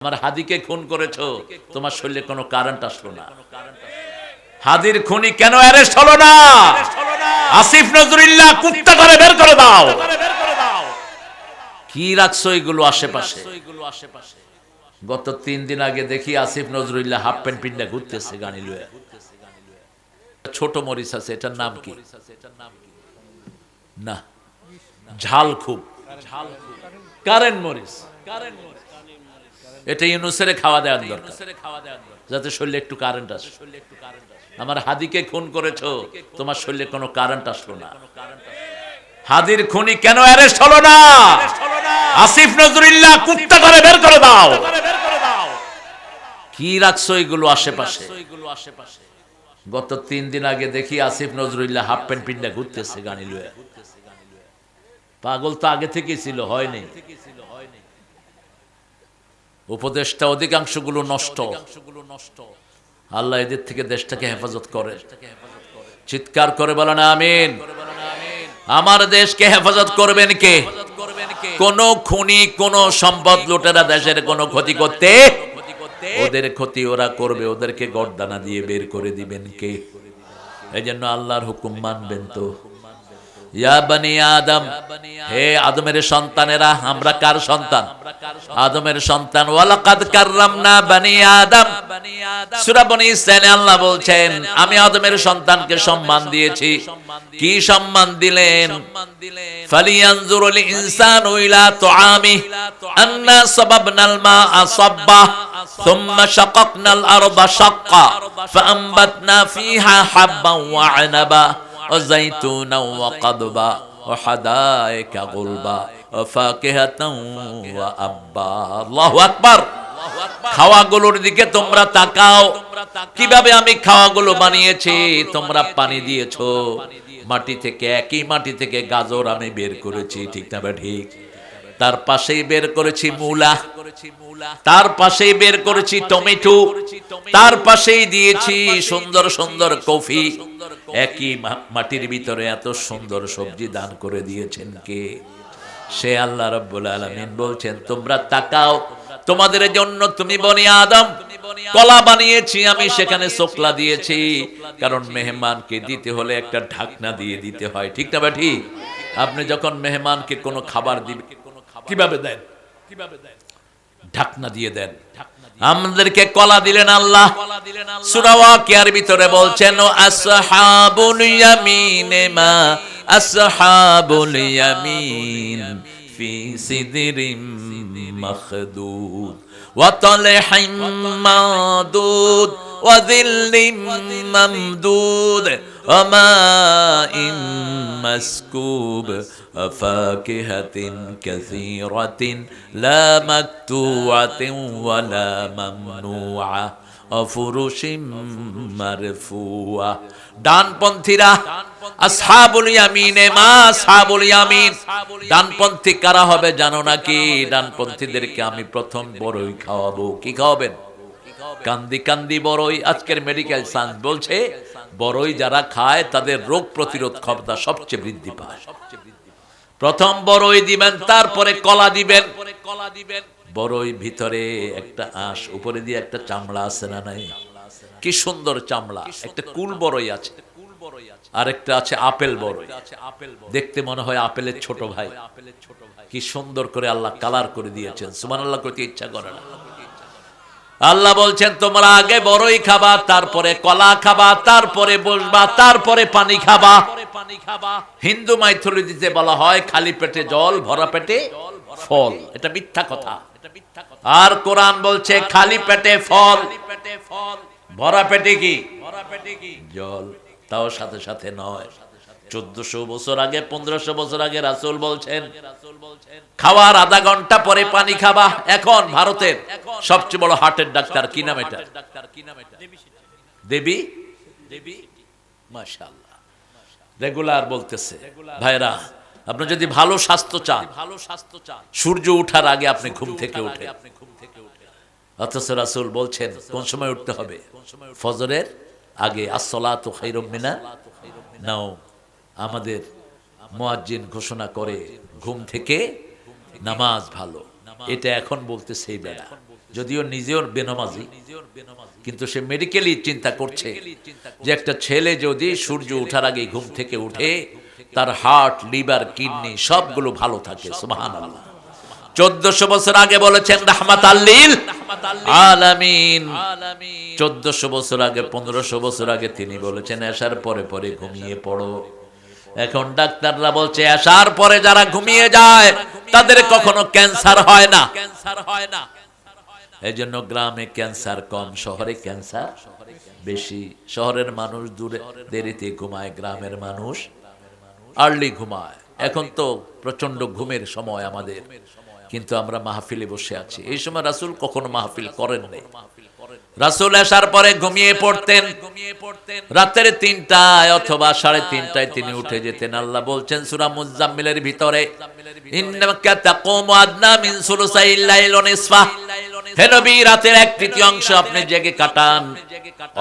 আমার হাদিকে খুন করেছো, তোমার শরীরে কোনো কারেন্ট আসলো না। হাদির খুনি কেন অ্যারেস্ট হলো না? আসিফ নজরুল্লাহ কুত্তা ধরে বের করে দাও। কি রাখছো এগুলো আশেপাশে? গত 3 দিন আগে দেখি আসিফ নজরুল্লাহ হাফ প্যান্ট পিন্ডা ঘুরতেছে গাড়ি লয়ে। ছোট মরিচ আছে, এটার নাম কি? না, ঝাল খুব, কারেন্ট মরিচ। এটা ইউনুসের খাওয়া দেওয়ার দরকার, যাতে শরীরে একটু কারেন্ট আসে। আমার হাদিকে খুন করেছো, তোমার শরীরে কোনো কারেন্ট আসলো না। হাদির খুনি কেন অ্যারেস্ট হলো না? আসিফ নজরুল্লাহ কুত্তা ধরে বের করে দাও। কি রাখছো এগুলো আশেপাশে? গত 3 দিন আগে দেখি আসিফ নজরুল্লাহ হাফ প্যান্ট পিন্ডা ঘুরতেছে গাড়ি লয়ে। পাগল তো আগে থেকেই ছিল, হয়নি। উপদেশটা অধিকাংশগুলো নষ্ট। আল্লাহ এদের থেকে দেশটাকে হেফাজত করে। চিৎকার করে বলো না আমিন। আমার দেশকে হেফাজত করবেন কে? কোন খুনি, কোন সম্পদ লুটেরা দেশের কোনো ক্ষতি করতে, ওদের ক্ষতি ওরা করবে, ওদেরকে গর্দানা দিয়ে বের করে দিবেন কে? এই জন্য আল্লাহর হুকুম মানবেন তো। ইয়া বনি আদম, হে আদমের সন্তানেরা। আমরা কার সন্তান? আদমের সন্তান। ওয়ালাকাদ কাররামনা বনি আদম। সূরা বনি ইসরাঈলে আল্লাহ বলছেন, আমি আদমের সন্তানকে সম্মান দিয়েছি। কি সম্মান দিলেন? ফালিয়ানজুরুল ইনসানু ইলা তুআমি আন্না সাবাবনাল মা'a সাব্বা থুম্মা শাকাকনাল আরদা শাক্কা ফাআমবাতনা ফিহা হাব্বান ওয়া আনাবা وزيتونا وقضبا وحدائق غلبا وفاكهة وأبا الله أكبر। খাওয়াগুলোর দিকে তোমরা তাকাও, কিভাবে আমি খাওয়াগুলো বানিয়েছি। তোমরা পানি দিয়েছো মাটি থেকে, একই মাটি থেকে গাজর আমি বের করেছি, ঠিক না বা ঠিক? তার পাশেই বের করেছি মূলা, তার পাশেই বের করেছি টমেটো, তার পাশেই দিয়েছি সুন্দর সুন্দর কফি। একই মাটির ভিতরে এত সুন্দর সবজি দান করে দিয়েছেন কে? সে আল্লাহ রাব্বুল আলামিন বলছেন, তোমরা তাকাও, তোমাদের জন্য তুমি বনি আদম কলা বানিয়েছি আমি, সেখানে চোকলা দিয়েছি। কারণ মেহমানকে দিতে হলে একটা ঢাকনা দিয়ে দিতে হয়, ঠিক না বা ঠিক? আপনি যখন মেহমানকে কোনো খাবার দিবেন কিভাবে দেন? ঢাকনা দিয়ে দেন। আমাদেরকে কলা দিলেন আল্লাহ। সূরা ওয়াকিয়ার ভিতরে বলছেন, আসহাবুল ইয়ামিন মা আসহাবুল ইয়ামিন ফি সিদরিম মাখদুদ ওয়া তালহিম মাদুদ ওয়া যিল্লিম মামদুদ ওয়া মাইম মাসকুব وفاكهة كثيرة لا مقطوعة ولا ممنوعة وفرش مرفوعة। ডানপন্থীরা আসহাবুল ইয়ামিনে মা আসহাবুল ইয়ামিন। ডানপন্থী কারা হবে জানো নাকি? ডানপন্থীদেরকে আমি প্রথম বড়ই খাওয়াবো। কি খাওয়াবেন? কান্দি কান্দি বড়ই। আজকের মেডিকেল সায়েন্স বলছে বড়ই যারা খায় তাদের রোগ প্রতিরোধ ক্ষমতা সবচেয়ে বৃদ্ধি পায়। প্রথম বড়ই দিবেন, তারপরে কলা দিবেন। বড়ই ভিতরে একটা আঁশ, উপরে দিয়ে একটা চামড়া আছে না নাই? কি সুন্দর চামড়া। একটা কুল বড়ই আছে, আর একটা আছে আপেল বড়ই। দেখতে মনে হয় আপেলের ছোট ভাই। কি সুন্দর করে আল্লাহ কালার করে দিয়েছেন, সুবহানাল্লাহ করতে ইচ্ছা করে না। আল্লাহ বলছেন, তোমরা আগে বড়ই খাবা, তারপরে কলা খাবা, তারপরে বসবা, তারপরে পানি খাবা। হিন্দু মাইথোলজিতে বলা হয় খালি পেটে জল, ভরা পেটে ফল। এটা মিথ্যা কথা। আর কোরআন বলছে খালি পেটে ফল, ভরা পেটে কি? জল। তাও সাথে সাথে নয়। 1400 বছর আগে, 1500 বছর আগে রাসূল বলছেন খাওয়ার আধা ঘন্টা পরে পানি খাবা। এখন ভারতের সবচেয়ে বড় হার্টের ডাক্তার কি নাম? এটা দেবী। মাশাআল্লাহ, রেগুলার বলতেছে। ভাইরা, আপনি যদি ভালো স্বাস্থ্য চান, সূর্য ওঠার আগে আপনি ঘুম থেকে উঠে। অথচ রাসূল বলছেন কোন সময় উঠতে হবে? ফজরের আগে। আসসালাতু খায়রুম মিনান নাওম। আমাদের মুয়াজ্জিন ঘোষণা করে ঘুম থেকে নামাজ ভালো। এটা এখন বলতে সেই বেলা। যদিও নিজেও বেনামাজি, কিন্তু সে মেডিকেলি চিন্তা করছে যে একটা ছেলে যদি সূর্য ওঠার আগে ঘুম থেকে উঠে তার হার্ট, লিভার, কিডনি সবগুলো ভালো থাকে। সুবহানাল্লাহ। 1400 বছর আগে বলেছেন রাহমাতাল লিল আলামিন। 1400 বছর আগে, 1500 বছর আগে তিনি বলেছেন এশার পরে পরে ঘুমিয়ে পড়ো। এখন ডাক্তাররা বলছে এশার পরে যারা ঘুমিয়ে যায় তাদের কখনো ক্যান্সার হয় না। এই জন্য গ্রামে ক্যান্সার কম, শহরে ক্যান্সার বেশি। শহরের মানুষ দূরে দেরিতে ঘুমায়, গ্রামের মানুষ আর্লি ঘুমায়। এখন তো প্রচন্ড ঘুমের সময় আমাদের, কিন্তু আমরা মাহফিলে বসে আছি। এই সময় রাসূল কখনো মাহফিল করেন নাই। রাসূল এশার পরে ঘুমিয়ে পড়তেন। রাতের 3টায় অথবা 3:30টায় তিনি উঠে যেতেন। আল্লাহ বলছেন সূরা মুজাম্মিলের ভিতরে, ইন্নাকা তাকুমু আদনা মিন সুলুসাইল লাইল ওয়া নিসফা। হে নবী, রাতের 1/3 আপনি জেগে কাটান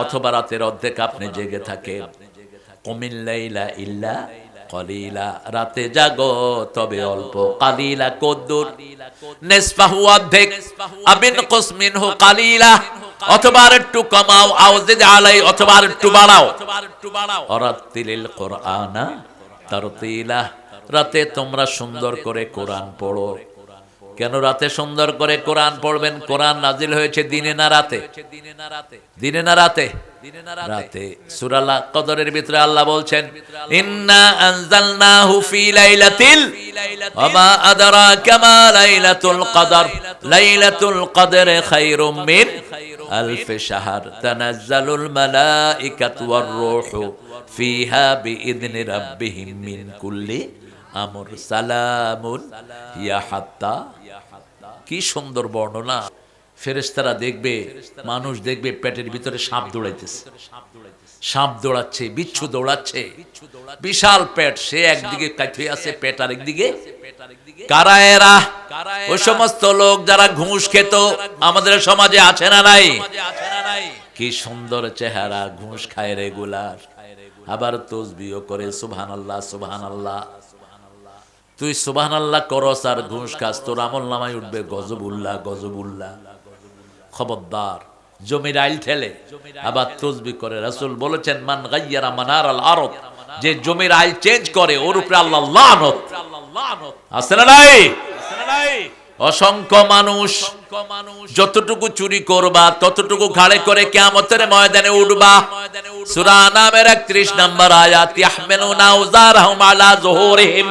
অথবা রাতের অর্ধেক আপনি জেগে থাকেন। কুমিল লাইলা ইল্লা কলিলা, রাতে জাগো তবে অল্প। কালিলা কদ্দুর, নিসফাহু অর্ধেক, আবিন কুসমিনহু কালিলা, অথবা একটু কমাও, আউজিদ আলাই, অথবা একটু বাড়াও। ওয়ারাতিলিল কুরআনা তারতিলা, রাতে তোমরা সুন্দর করে কোরআন পড়ো। কেন রাতে সুন্দর করে কোরআন পড়বেন? কোরআন নাজিল হয়েছে দিনে না রাতে? দিনে না রাতে? রাতে। সূরা আল কদরের ভিতরে আল্লাহ বলছেন, ইন্না আনজালনাহু ফি লাইলাতিল ওয়া মা আদরাকা মা লাইলাতুল কদর, লাইলাতুল কদর খায়রুম মিন আলফি শাহর, তানাজ্জালুল মালাইকাতু ওয়ার রূহু ফিহা বিইذনি রাব্বিহিম মিন কুল্লি আমর, সালামুন হিয়া হাত্তা। কি সুন্দর বর্ণনা! ফেরেশতারা দেখবে, মানুষ দেখবে পেটের ভিতরে সাপ দৌড়াইতেছে, সাপ দৌড়াচ্ছে, বিচ্ছু দৌড়াচ্ছে, বিশাল পেট, সে একদিকে কাঠি আছে, পেট আরেকদিকে। কারা এরা? ওই সমস্ত লোক যারা ঘুষ খেত আমাদের সমাজে, আছে না নাই? কি সুন্দর চেহারা, ঘুষ খায় রেগুলার, আবার তাসবিহ করে সুবহানাল্লাহ সুবহানাল্লাহ। তুই সুবহানাল্লাহ করস আর ঘুষ খাস, তোর আমলনামায় উঠবে গজবুল্লাহ গজবুল্লাহ। খবরদার। জমির আইল ঠেলে আবার তাসবিহ করে। রাসূল বলেছেন, মান গায়্যারা মানারাল আরদ, যে জমির আইল চেঞ্জ করে ওর উপরে আল্লাহ লানত। আছে না নাই? অসংখ্য মানুষ, যতটুকু চুরি করবা ততটুকু ঘাড়ে করে কিয়ামতের ময়দানে উঠবা। সূরা আনামের 31 নম্বর আয়াত, ইয়াহমিলুনা আওজারহুম আলা যুহুরিহিম,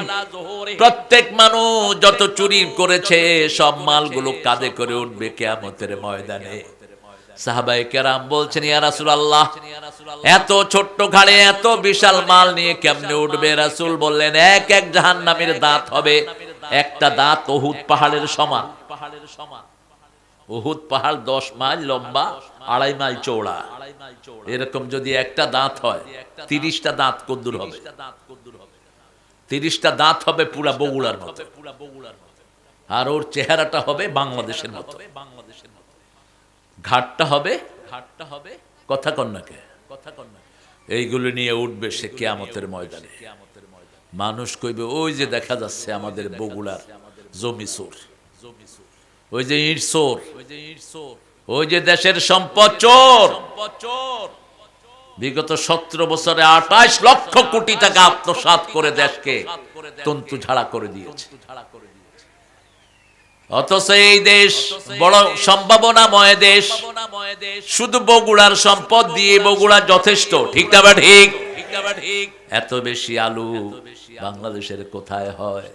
প্রত্যেক মানুষ যত চুরি করেছে সব মালগুলো কাঁধে করে উঠবে কিয়ামতের ময়দানে। সাহাবায়ে কেরাম বলছেন, ইয়া রাসূলুল্লাহ, এত ছোট্ট ঘাড়ে এত বিশাল মাল নিয়ে কেমনে উঠবে? রাসূল বললেন, এক এক জাহান্নামীর দাঁত হবে, একটা দাঁত উহুদ পাহাড়ের সমান। উহুদ পাহাড় 10 মাইল লম্বা, 2.5 মাইল চওড়া। এরকম যদি একটা দাঁত হয়, 30টা দাঁত কদ্দুর হবে? 30টা দাঁত হবে পুরা বগুড়ার মতো, আর ওর চেহারাটা হবে বাংলাদেশের মতো, ঘাটটা হবে কথা কন্যাকে। এইগুলো নিয়ে উঠবে সে কিয়ামতের ময়দানে। মানুষ কইবে, ওই যে দেখা যাচ্ছে আমাদের বগুড়ার জমি চোর, ওই যে ইট চোর, ওই যে দেশের সম্পদ চোর। বিগত 17 বছরে 28 লক্ষ কোটি টাকা আত্মসাৎ করে দেশকে তন্তু ঝাড়া করে দিয়েছে। অথচ এই দেশ বড় সম্ভাবনাময় দেশ, শুধু বগুড়ার সম্পদ দিয়ে বগুড়া যথেষ্ট। ঠিক না? ঠিক। এত বেশি আলু বাংলাদেশের কোথায় হয়?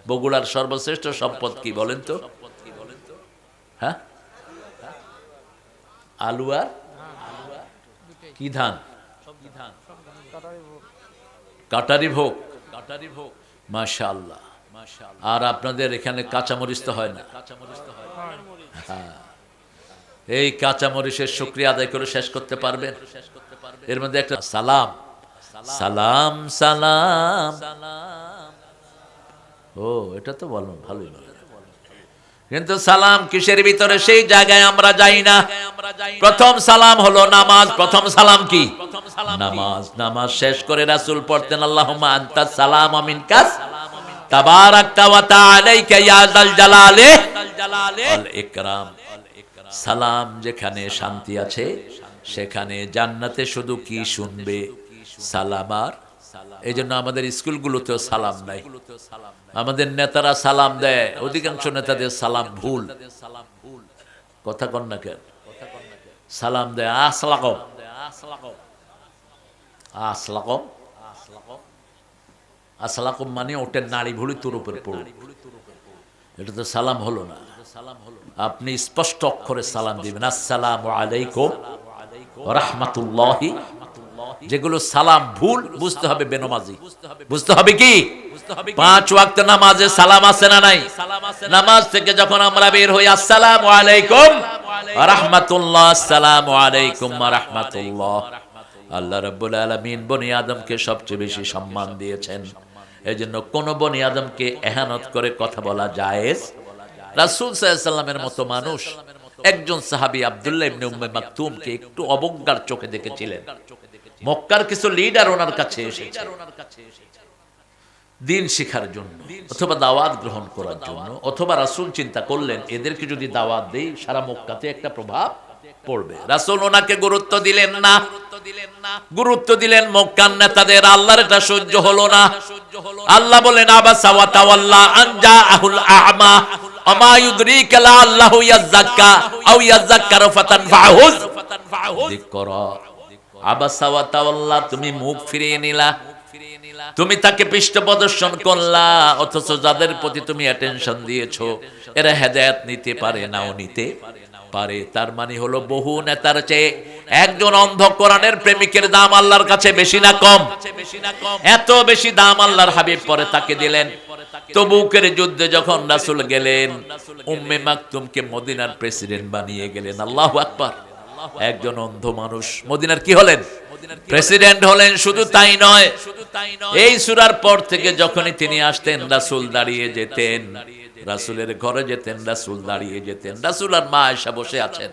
বগুড়ার সর্বশ্রেষ্ঠ সম্পদ কি বলেন তো? হ্যাঁ, আলু আর কি ধান? কাটারি ভোগ। মাশাআল্লাহ। আর আপনাদের এখানে কাঁচামরিচ তো হয় না? হ্যাঁ, এই কাঁচামরিচের শুকরিয়া আদায় করে শেষ করতে পারবেন? এর মধ্যে একটা সালাম, সালাম সালাম। ও, এটা তো বলো, ভালোই বলো। কিন্তু সালাম কিসের ভিতরে? সেই জায়গায় আমরা যাই না। প্রথম সালাম হলো নামাজ। প্রথম সালাম কি? নামাজ। নামাজ শেষ করে রাসূল পড়তেন, আল্লাহুম্মা আনতাস সালাম ওয়া মিনকাস তাবারাকতা ওয়া তাআলাইকা ইয়া যাল জালালি ওয়াল ইকরাম। সালাম যেখানে শান্তি আছে সেখানে জান্নাতে শুধু কি শুনবে? সালাম। আর এই জন্য আমাদের স্কুলগুলোতেও সালাম নাই। আমাদের নেতারা সালাম দেয়, অধিকাংশ নেতাদের সালাম ভুল। কথা কন না কেন? সালাম দেয় আসসালাম, আসসালাম, আসসালাম মানে ওটের নাড়ি ভুড়ি তোর উপর পড়ল। এটা তো সালাম হলো না। আপনি স্পষ্ট অক্ষরে সালাম দিবেন, আসসালামু আলাইকুম ওয়া রাহমাতুল্লাহি। যেগুলো সালাম ভুল বুঝতে হবে বেনমাজি, বুঝতে হবে কি 5 ওয়াক্ত নামাজে সালাম আছে না নাই? নামাজ থেকে যখন আমরা বের হই আসসালামু আলাইকুম ওয়া রাহমাতুল্লাহ, আসসালামু আলাইকুম ওয়া রাহমাতুল্লাহ। আল্লাহ রাব্বুল আলামিন বনি আদমকে সবচেয়ে বেশি সম্মান দিয়েছেন। এজন্য কোন বনি আদমকে ইহানত করে কথা বলা জায়েজ। রাসূল সাল্লাল্লাহু আলাইহি ওয়াসাল্লামের মতো মানুষ একজন সাহাবী আব্দুল্লাহ ইবনে উম্মে মাকতুমকে একটু অবজ্ঞার চোখে দেখেছিলেন। মক্কার কিছু লিডার ওনার কাছে এসেছে দিন শিখার জন্য অথবা দাওয়াত গ্রহণ করার জন্য, অথবা রাসূল চিন্তা করলেন এদেরকে যদি দাওয়াত দেই সারা মক্কাতে একটা প্রভাব পড়বে। রাসূল ওনাকে গুরুত্ব দিলেন না, গুরুত্ব দিলেন মক্কার নেতাদের। আল্লাহর এটা সহ্য হলো না। আল্লাহ বলেন আবাসা ওয়া তাওয়াল্লা আন জাআহুল আ'মা ওমা ইউদরিকা লাআল্লাহু ইয়াযাক্কা আও ইয়াযাক্কারু ফাতানফাহু যিকরা। আবাসা ওয়া তাওয়াল্লা, তুমি মুখ ফিরিয়ে নিলা, তুমি তাকে পৃষ্ঠ প্রদর্শন করলা, অথচ যাদের প্রতি তুমি অ্যাটেনশন দিয়েছো এরা হেদায়েত নিতে পারে নাও নিতে পারে। তার মানে হলো বহু নেতার চেয়ে একজন অন্ধ কোরআনের প্রেমিকের দাম আল্লাহর কাছে বেশি না কম? এত বেশি দাম আল্লাহর হাবিব পরে তাকে দিলেন। তবুকের যুদ্ধে যখন রাসূল গেলেন, উম্মে মাকতুমকে মদিনার প্রেসিডেন্ট বানিয়ে গেলেন। আল্লাহু আকবার। একজন অন্ধ মানুষ মদিনার কি হলেন? প্রেসিডেন্ট হলেন। শুধু তাই নয়, এই সূরার পর থেকে যখনই তিনি আসতেন রাসূল দাঁড়িয়ে যেতেন, রাসূলের ঘরে যেতেন রাসূল দাঁড়িয়ে যেতেন। রাসূল আর মা আয়েশা বসে আছেন,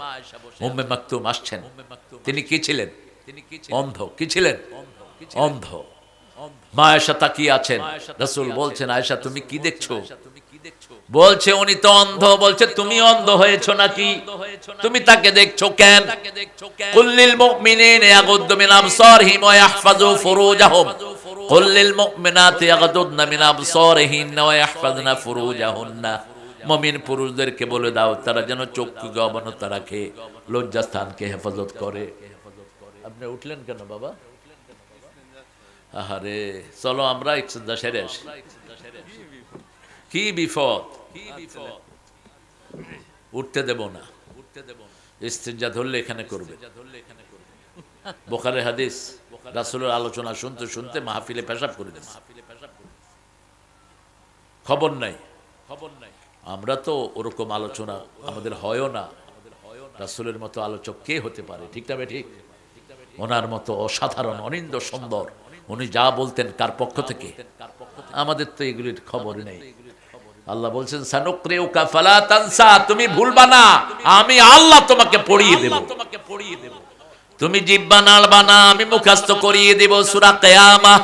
উম্মে মাকতুম আসছেন। তিনি কি ছিলেন? অন্ধ। কি ছিলেন? অন্ধ। মা আয়েশা তাকিয়ে আছেন। রাসূল বলছেন আয়েশা তুমি কি দেখছো? বলছে উনি তো অন্ধ। বলছে তুমি অন্ধ হয়েছো নাকি? তুমি তাকে দেখছো কেন? কুল্লিল মুমিনিনা ইয়াগুদ্দু মিন আবসারিহিম ওয়া ইয়াহফাযু ফুরুজাহুম কুল্লিল মুমিনাতি ইয়াগুদ্দুনা মিন আবসারিহিন্না ওয়া ইয়াহফাযনা ফুরুজাহুন্না। মুমিন পুরুষদেরকে বলে দাও তারা যেন চক্ষুকে অবনত রাখে, লজ্জাস্থানকে হেফাজত করে। আপনি উঠলেন কেন বাবা? আহারে চলো আমরা ইচ্ছা সেরে আসি। কি বিপদ! উঠতে দেব না। ইস্তিনজা ধরলে এখানে করবে। বুখারীর হাদিস, রাসূলের আলোচনা শুনতে শুনতে মাহফিলে পেশাব করে দেন। খবর নাই। আমরা তো ওরকম আলোচনা আমাদের হয়ও না। রাসূলের মতো আলোচক কে হতে পারে? ঠিক না ঠিক? ওনার মতো অসাধারণ অনিন্দ্য সুন্দর উনি যা বলতেন কার পক্ষ থেকে? আমাদের তো এগুলির খবর নেই। আল্লাহ বলছেন সানুকরিউকা ফালা তানসা, তুমি ভুলবা না, আমি আল্লাহ তোমাকে পড়িয়ে দেব। তুমি জিহ্বা নাড়বা না, আমি মুখস্থ করিয়ে দেব। সূরা কিয়ামা,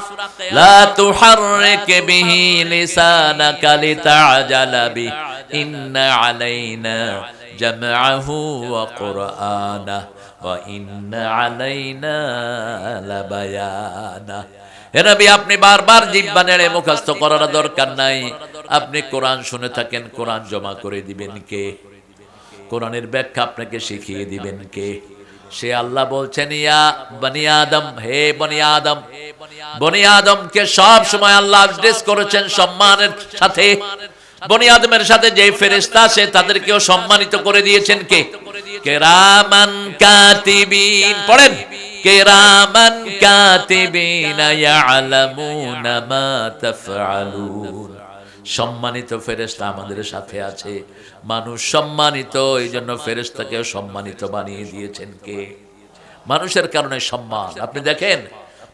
লা তুহাররিক বিহি লিসানাকা লিতা'জালা বি ইন্না আলাইনা জামআহু ওয়া কুরআনা ওয়া ইন্না আলাইনা লাবায়ানা। হে নবী আপনি বারবার জিহ্বা নেড়ে মুখস্থ করার দরকার নাই। আপনি কোরআন শুনে থাকেন, কোরআন জমা করে দিবেন কে? কোরআনের ব্যাখ্যা আপনাকে শিখিয়ে দিবেন কে? সে আল্লাহ বলছেন ইয়া বনি আদম, হে বনি আদম। বনি আদমকে সব সময় আল্লাহ অ্যাড্রেস করেছেন সম্মানের সাথে। বনি আদমের সাথে যে ফেরেশতা সে তাদেরকেও সম্মানিত করে দিয়েছেন কে? কিরামান কাতিবিন। পড়েন কিরামান কাতিবিনা ইয়ালামুনা মা তাফআলুন। সম্মানিত ফেরেশতা আমাদের সাথে আছে। মানুষ সম্মানিত, এই জন্য ফেরেশতাকেও সম্মানিত বানিয়ে দিয়েছেন কে? মানুষের কারণে সম্মান। আপনি দেখেন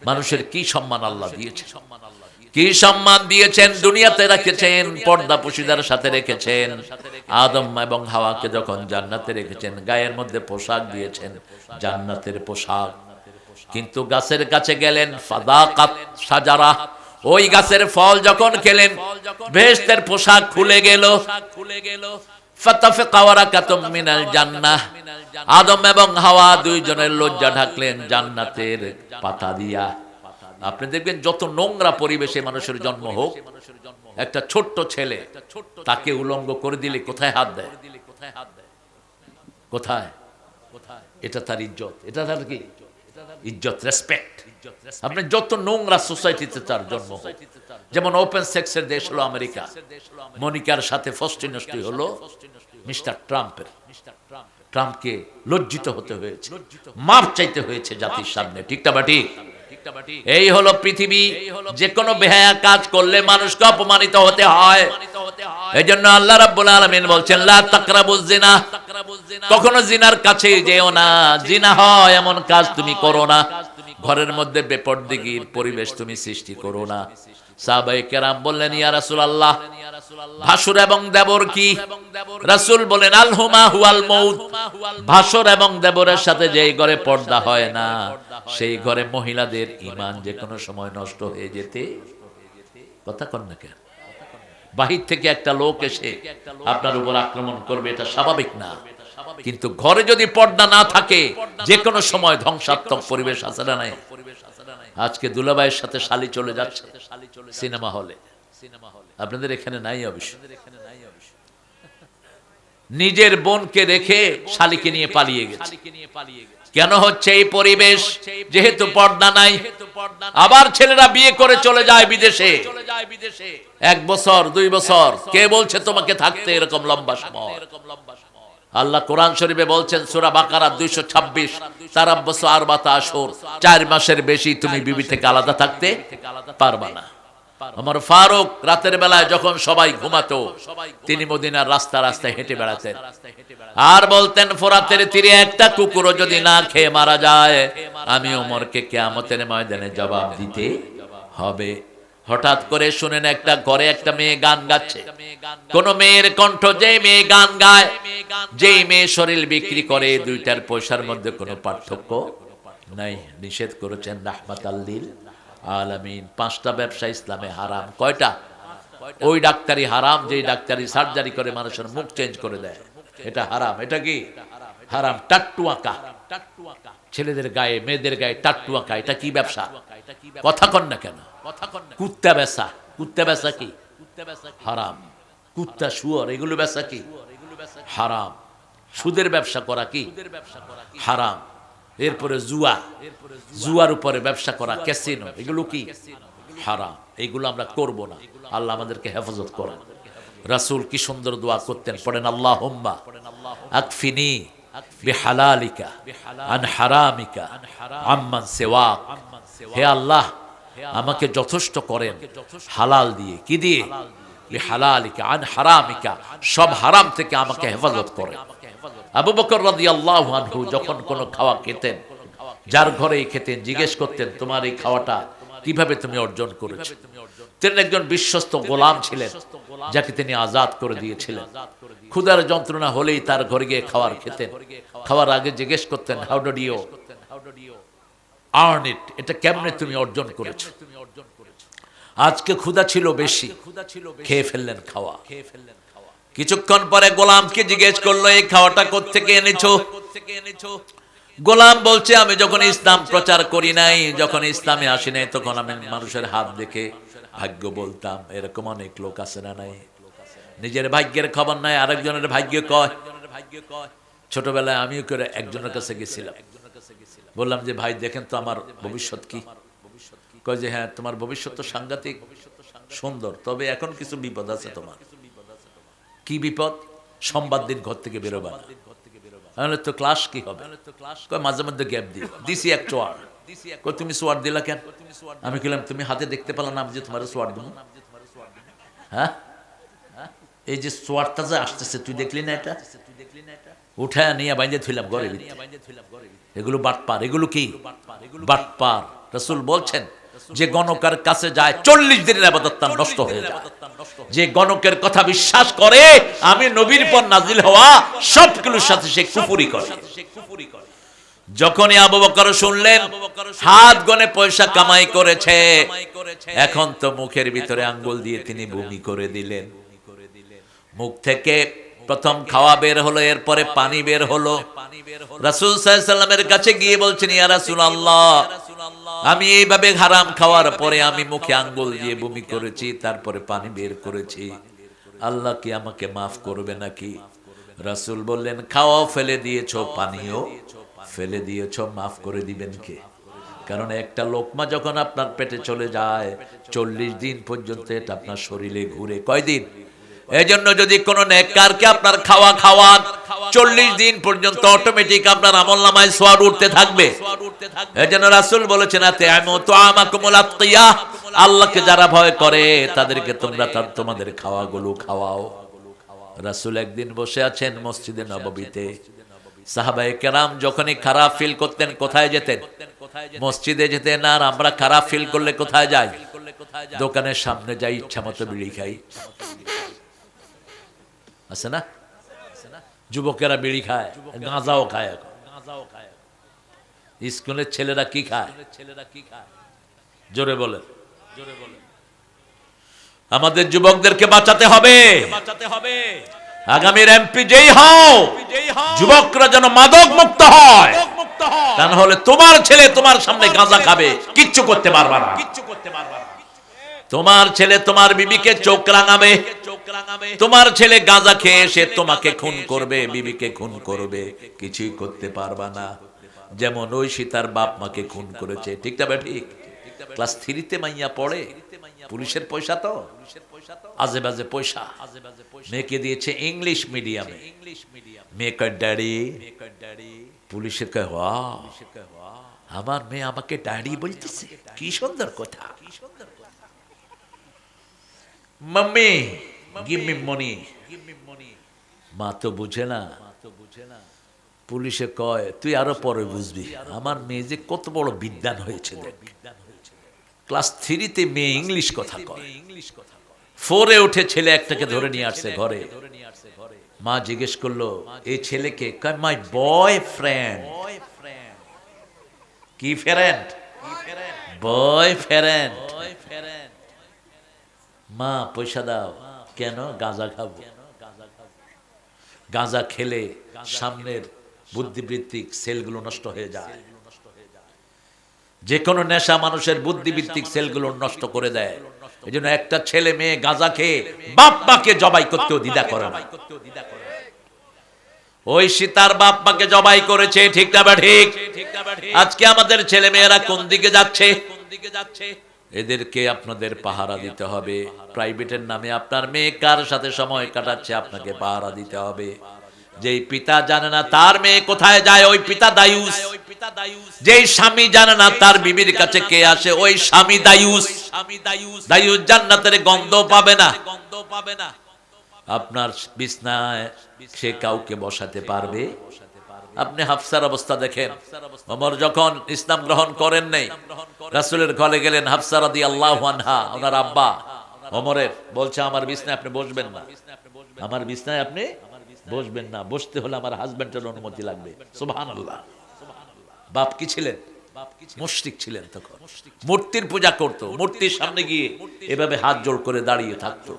মানুষের কি সম্মান আল্লাহ দিয়েছেন, কি সম্মান দিয়েছেন। দুনিয়াতে রেখেছেন পর্দা পুশিদার সাথে রেখেছেন। আদম এবং হাওয়াকে যখন জান্নাতে রেখেছেন গায়ের মধ্যে পোশাক দিয়েছেন, জান্নাতের পোশাক। কিন্তু গাছের কাছে গেলেন, ফাদাকাত সাজারা, ওই গাছের ফল যখন খেলেন বেহেশতের পোশাক খুলে গেল। ফাতাফিকা ওয়ারাকাতুম মিনাল জান্নাহ, আদম এবং হাওয়া দুইজনের লজ্জা ঢাকলেন জান্নাতের পাতা দিয়া। আপনি দেখবেন যত নোংরা পরিবেশে মানুষের জন্ম হোক, একটা ছোট্ট ছেলে তাকে উলঙ্গ করে দিলে কোথায় হাত দেয়? কোথায়? এটা তার ইজ্জত, এটা তার কি ইজ্জত, রেসপেক্ট। আপনি যত নোংরা সোসাইটিতে তার জন্ম হোক, যেমন ওপেন সেক্সের দেশ হলো আমেরিকা, মনিকার সাথে ফষ্টি নষ্টি হলো মিস্টার ট্রাম্পের। ট্রাম্পকে লজ্জিত হতে হয়েছে, মাপ চাইতে হয়েছে জাতির সামনে, ঠিকটা বাটি? এই হলো পৃথিবী। যে কোনো বেহায়া কাজ করলে মানুষকে অপমানিত হতে হয়। এই জন্য আল্লাহ রাব্বুল আলামিন বলছেন, লা তাকরাবুজ জিনা, কখনো জিনার কাছে যেও না। জিনা হয় এমন কাজ তুমি করো না, ঘরের মধ্যে বেপরদিগির পরিবেশ তুমি সৃষ্টি করো না। সাহাবায়ে কেরাম বললেন, ইয়া রাসূলুল্লাহ, ভাসুর এবং দেবর কি? রাসূল বলেন, আলহুমা হুয়াল মউত, ভাসুর এবং দেবরের সাথে যেই ঘরে পর্দা হয় না, সেই ঘরে মহিলাদের ঈমান যে কোনো সময় নষ্ট হয়ে যেতে। কথা কন না কেন? বাহির থেকে একটা লোক এসে আপনার উপর আক্রমণ করবে, এটা স্বাভাবিক না। কিন্তু ঘরে যদি পর্দা না থাকে, যে কোনো সময় ধ্বংসাত্মক পরিবেশ আছে না নাই? আজকে দুলাভাইয়ের সাথে শালি চলে যাচ্ছে সিনেমা হলে, আপনাদের এখানে নাই অবশ্য। নিজের বোনকে রেখে শালিকে নিয়ে পালিয়ে গেছে। কেন হচ্ছে এই পরিবেশ? যেহেতু পর্দা নাই। আবার ছেলেরা বিয়ে করে চলে যায় বিদেশে, 1 বছর 2 বছর। কে বলছে তোমাকে থাকতে এরকম লম্বা সময়? আল্লাহ কোরআন শরীফে বলছেন, সূরা বাকারা 226, তারাব্বাসু আরবাতা আশহুর, 4 মাসের বেশি তুমি বিবি থেকে আলাদা থাকতে পারবা না। ওমর ফারুক রাতের বেলায় যখন সবাই ঘুমাতো, তিনি মদিনার রাস্তা রাস্তায় হেঁটে বেড়াতেন আর বলতেন, ফোরাতের তীরে একটা কুকুরও যদি না খেয়ে মারা যায়, আমি ওমরকে কিয়ামতের ময়দানে জবাব দিতে হবে। হঠাৎ করে শুনেন, একটা ঘরে একটা মেয়ে গান গাচ্ছে। কোন মেয়ের কণ্ঠ, যে মেয়ে গান গায়, যেই মেয়ে শরীর বিক্রি করে, দুইটার পয়সার মধ্যে কোনো পার্থক্য নাই। নিষেধ করেছেন রাহমাতাল লিল আলামিন। 5টা ব্যবসা ইসলামে হারাম। কয়টা? ওই ডাক্তারি হারাম যেই ডাক্তারি সার্জারি করে মানুষের মুখ চেঞ্জ করে দেয়, এটা হারাম। এটা কি হারাম? টাট্টু আঁকা, ছেলেদের গায়ে মেয়েদের গায়ে টাট্টু আঁকা, এটা কি ব্যবসা? কথা কন না কেন? কুত্তা বেচা, কুত্তা বেচা কি হারাম? কুত্তা শুয়োর এগুলো বেচা কি হারাম? সুদের ব্যবসা করা কি হারাম? এরপরে জুয়া, জুয়ার উপরে ব্যবসা করা, ক্যাসিনো, এগুলো কি হারাম। এগুলো আমরা করব না। আল্লাহ আমাদেরকে হেফাজত করেন। রাসূল কি সুন্দর দোয়া করতেন, পড়েন, আল্লাহুম্মা আকফিনি বিহালালিকা আন হারামিকা আম্মান সিওয়াক। হে আল্লাহ, আমাকে যথেষ্ট করেন হালাল দিয়ে। কি দিয়ে? বিহালালিকা আন হারামিকা, সব হারাম থেকে আমাকে হেফাজত করেন। আবু বকর রাদিয়াল্লাহু আনহু যখন কোনো খাওয়া খেতেন, যার ঘরেই খেতেন, জিজ্ঞেস করতেন, তোমার এই খাওয়াটা কিভাবে তুমি অর্জন করেছো? তিনি একজন বিশ্বস্ত গোলাম ছিলেন, যাকে তিনি আজাদ করে দিয়েছিলেন। ক্ষুধার যন্ত্রণা হলেই তার ঘরে গিয়ে খাবার খেতেন। খাওয়ার আগে জিজ্ঞেস করতেন, how did you earn it, এটা কেমনে তুমি অর্জন করেছো? আজকে ক্ষুধা ছিল বেশি, খেয়ে ফেললেন খাওয়া। কিছুক্ষণ পরে গোলামকে জিজ্ঞেস করলো, এই খাওয়াটা কোত্থেকে এনেছো? গোলাম বলছে, আমি যখন ইসলাম প্রচার করি নাই, যখন ইসলামে আসি নাই, তখন আমি মানুষের হাত দেখে ভাগ্য বলতাম। এরকম অনেক লোক আছে না নাই? নিজের ভাগ্যের খবর নাই, আরেকজনের ভাগ্য কয়। ছোটবেলায় আমিও করে একজনের কাছে গেছিলাম, বললাম যে ভাই দেখেন তো আমার ভবিষ্যৎ কি? কয় যে হ্যাঁ, তোমার ভবিষ্যৎ তো সাংঘাতিক সুন্দর, তবে এখন কিছু বিপদ আছে তোমার। কি বিপদ? সোমবার দিন ঘর থেকে বেরোবা না। তাহলে তো ক্লাস কি হবে? মাঝে মধ্যে গ্যাপ দিই, দিছি এক চোয়ার। তুমি সোয়ার দিলা কেন? আমি বললাম, তুমি হাতে দেখতে পেলাম না আমি যে তোমার সোয়ার দিব? হ্যাঁ, এই যে সোয়ারটা যে আসতেছে তুই দেখলি না? এটা উঠায় নিয়ে বাইন্দে থইলাম ঘরে। এগুলো বাটপার। এগুলো কি বাটপার? রাসূল বলছেন, যে গণকের কাছে যায় 40 দিনের ইবাদত তার নষ্ট হয়ে যায়। যে গণকের কথা বিশ্বাস করে, আমি নবীর পর নাজিল হওয়া সবগুলোর সাথে সে কুফরি করে। যখনই আবু বকর শুনলেন হাত গনে পয়সা কামাই করেছে, এখন তো মুখের ভিতরে আঙ্গুল দিয়ে তিনি বমি করে দিলেন। মুখ থেকে প্রথম খাওয়া বের হলো, এরপরে পানি বের হলো। রাসূল সাল্লাল্লাহু আলাইহি ওয়াসাল্লামের কাছে গিয়ে বলছেন, ইয়া রাসূলুল্লাহ, আমি এইভাবে হারাম খাওয়ার পরে আমি মুখে আঙ্গুল দিয়ে বমি করেছি, তারপরে পানি বের করেছি, আল্লাহ কি আমাকে মাফ করবে নাকি? রাসূল বললেন, খাওয়াও ফেলে দিয়েছো, পানিও ফেলে দিয়েছো, মাফ করে দিবেন কে? কারণ একটা লোকমা যখন আপনার পেটে চলে যায় 40 দিন পর্যন্ত এটা আপনার শরীরে ঘুরে। কয়দিন? এজন্য যদি কোনো নেককারকে আপনার খাওয়া খাওয়ান 40 দিন পর্যন্ত অটোমেটিক আপনার আমলনামায় সওয়াব উঠতে থাকবে। এজন্য রাসূল বলেছেন, আতিআমু তুআমাকুমুল আতকিয়া, আল্লাহকে যারা ভয় করে তাদেরকে তোমরা তোমাদের খাওয়াগুলো খাওয়াও। রাসূল একদিন বসে আছেন মসজিদে নববীতে, সাহাবায়ে কেরাম যখনই খারাপ ফিল করতেন কোথায় যেতেন? মসজিদে যেতেন। আর আমরা খারাপ ফিল করলে কোথায় যাই? দোকানের সামনে যাই, ইচ্ছা মতো বিড়ি খাই, আছে না? যুবকেরা বিড়ি খায়, গাঁজাও খায়। এখন স্কুলের ছেলেরা কি খায়? জোরে বলেন। আমাদের যুবকদেরকে বাঁচাতে হবে। আগামীর এমপি যেই হও, যুবকরা যেন মাদক মুক্ত হয়, তা না হলে তোমার ছেলে তোমার সামনে গাঁজা খাবে, কিচ্ছু করতে পারবা না। তোমার ছেলে তোমার বিবিকে চোখ রাঙাবে, তোমার ছেলে গাঁজা খেয়ে এসে তোমাকে খুন করবে, বিবিকে খুন করবে, কিছুই করতে পারবা না। যেমন ওই সীতার বাপ মাকে খুন করেছে, ঠিক না? ঠিক। ক্লাস 3-তে মাইয়া পড়ে, পুলিশের পয়সা তো আজে বাজে পয়সা, মেয়েকে দিয়েছে ইংলিশ মিডিয়ামে। মেয়ে কয় ড্যাডি, পুলিশের কয় ওয়াও, আমার মেয়ে আমাকে ড্যাডি বলতেছে, কি সুন্দর কথা। মাম্মি গিভ মি মানি, মা তো বুঝে না। পুলিশে কয় তুই আরো পরে বুঝবি, আমার মেয়ে যে কত বড় বিদ্বান হয়েছে দেখ। ক্লাস 3-তে মেয়ে ইংলিশ কথা কয়, 4-এ উঠে ছেলে একটাকে ধরে নিয়ে আসছে ঘরে। মা জিজ্ঞেস করলো এই ছেলেকে, কয় মাই বয়ফ্রেন্ড। কি ফ্রেন্ড? বয়ফ্রেন্ড। মা পয়সা দাও। কেন? গাঁজা খাবো। গাঁজা খেলে সামনের বুদ্ধিবৃত্তিক সেলগুলো নষ্ট হয়ে যায়। যে কোনো নেশা মানুষের বুদ্ধিবৃত্তিক সেলগুলো নষ্ট করে দেয়। এই জন্য একটা ছেলে মেয়ে গাঁজা খেয়ে বাপ মাকে জবাই করতেও দ্বিধা করে না। ওই সীতার বাপ মাকে জবাই করেছে, ঠিক না? ঠিক। আজকে আমাদের ছেলে মেয়েরা কোন দিকে যাচ্ছে? এদেরকে আপনাদের পাহারা দিতে হবে। প্রাইভেটের নামে আপনার মেয়ে কার সাথে সময় কাটাচ্ছে আপনাকে পাহারা দিতে হবে। যেই পিতা জানে না তার মেয়ে কোথায় যায়, ওই পিতা দায়ুস। যেই স্বামী জানে না তার বিবির কাছে কে আসে, ওই স্বামী দায়ুস। দায়ুস জান্নাতের গন্ধ পাবে না। আপনার বিছনায় সে কাউকে বসাতে পারবে? আপনি হাফসার অবস্থা দেখেন। ওমর যখন ইসলাম গ্রহণ করেন নাই, রাসূলের ঘরে গেলেন, হাফসা রাদিয়াল্লাহু আনহা ওনার আব্বা ওমরের বলছে আমার বিছনায় আপনি বসবেন না, আমার বিছনায় আপনি বসবেন না, বসতে হলে আমার হাজবেন্ডের অনুমতি লাগবে। সুবহানাল্লাহ। বাপ কি ছিলেন? মুশরিক ছিলেন। তখন মূর্তির পূজা করত, মূর্তির সামনে গিয়ে এভাবে হাত জোড় করে দাঁড়িয়ে থাকতো।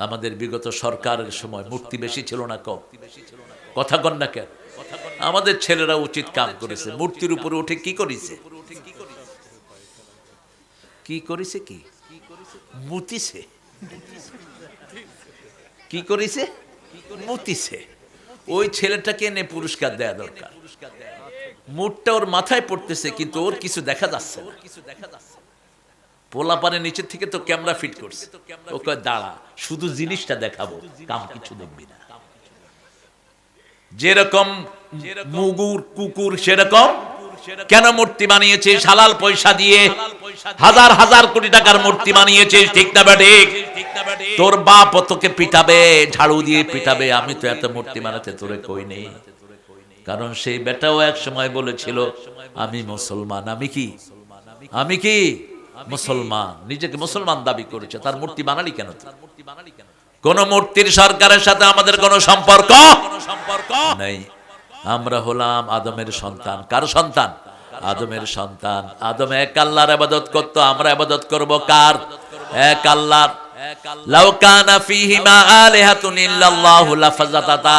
আমাদের বিগত সরকারের সময় মূর্তি বেশি ছিল না কম? কথা কন না কেন? আমাদের ছেলেরা উচিত কাম করেছে। মূর্তির উপরে উঠে কি করেছে? কি করেছে? কি মুতিছে? কি করেছে? মুতিছে। ওই ছেলেটাকে এনে পুরস্কার দেয়া দরকার। মুটটা ওর মাথায় পড়তেছে কিন্তু ওর কিছু দেখা যাচ্ছে না। পোলাপানের নিচের থেকে তো ক্যামেরা ফিট করছে। ও কয় দাঁড়া, শুধু জিনিসটা দেখাবো, কাম কিছু দেখবি না। যেরকম মুগুর কুকুর সেরকম কেন মূর্তি বানিয়েছিস? হালাল পয়সা দিয়ে হাজার হাজার কোটি টাকার মূর্তি বানিয়েছিস, ঠিক না ঠিক? তোর বাপ তোকে পিটাবে, ঝাড়ু দিয়ে পিটাবে। আমি তো এত মূর্তি বানাতে তোরে কই নেই। কারণ সেই বেটাও এক সময় বলেছিল আমি মুসলমান। আমি কি? আমি কি মুসলমান? নিজেকে মুসলমান দাবি করেছে। তার মূর্তি বানালি কেন? কোন মূর্তির সরকারের সাথে আমাদের কোনো সম্পর্ক নেই। আমরা হলাম আদমের সন্তান। কার সন্তান? আদমের সন্তান। আদম এক আল্লাহর ইবাদত করত, আমরা ইবাদত করব কার? এক আল্লাহর। লাউ কানা ফীহিমা আলিহাতুন ইল্লাল্লাহু লাফাযাতাতা।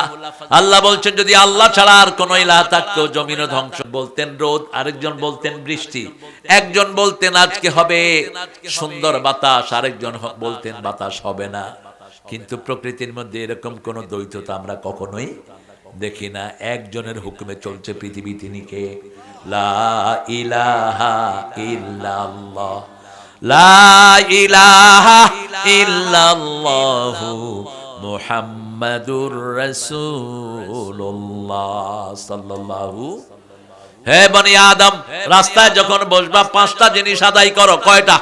আল্লাহ বলছেন যদি আল্লাহ ছাড়া আর কোন ইলাহ থাকতো জমিনও ধ্বংস। বলতেন রোদ, আরেকজন বলতেন বৃষ্টি, একজন বলতেন আজকে হবে সুন্দর বাতাস, আরেকজন বলতেন বাতাস হবে না। কিন্তু প্রকৃতির মধ্যে এরকম কোন দ্বৈততা আমরা কখনোই দেখি না। একজনের হুকুমে চলছে পৃথিবী, তিনি কে? লা ইলাহা ইল্লাল্লাহ, লা ইলাহা ইল্লাল্লাহু মুহাম্মাদুর রাসূলুল্লাহ সাল্লাল্লাহু। হে বনি আদম, রাস্তায় যখন বসবা 5টা জিনিস আদায় করো। কয়টা?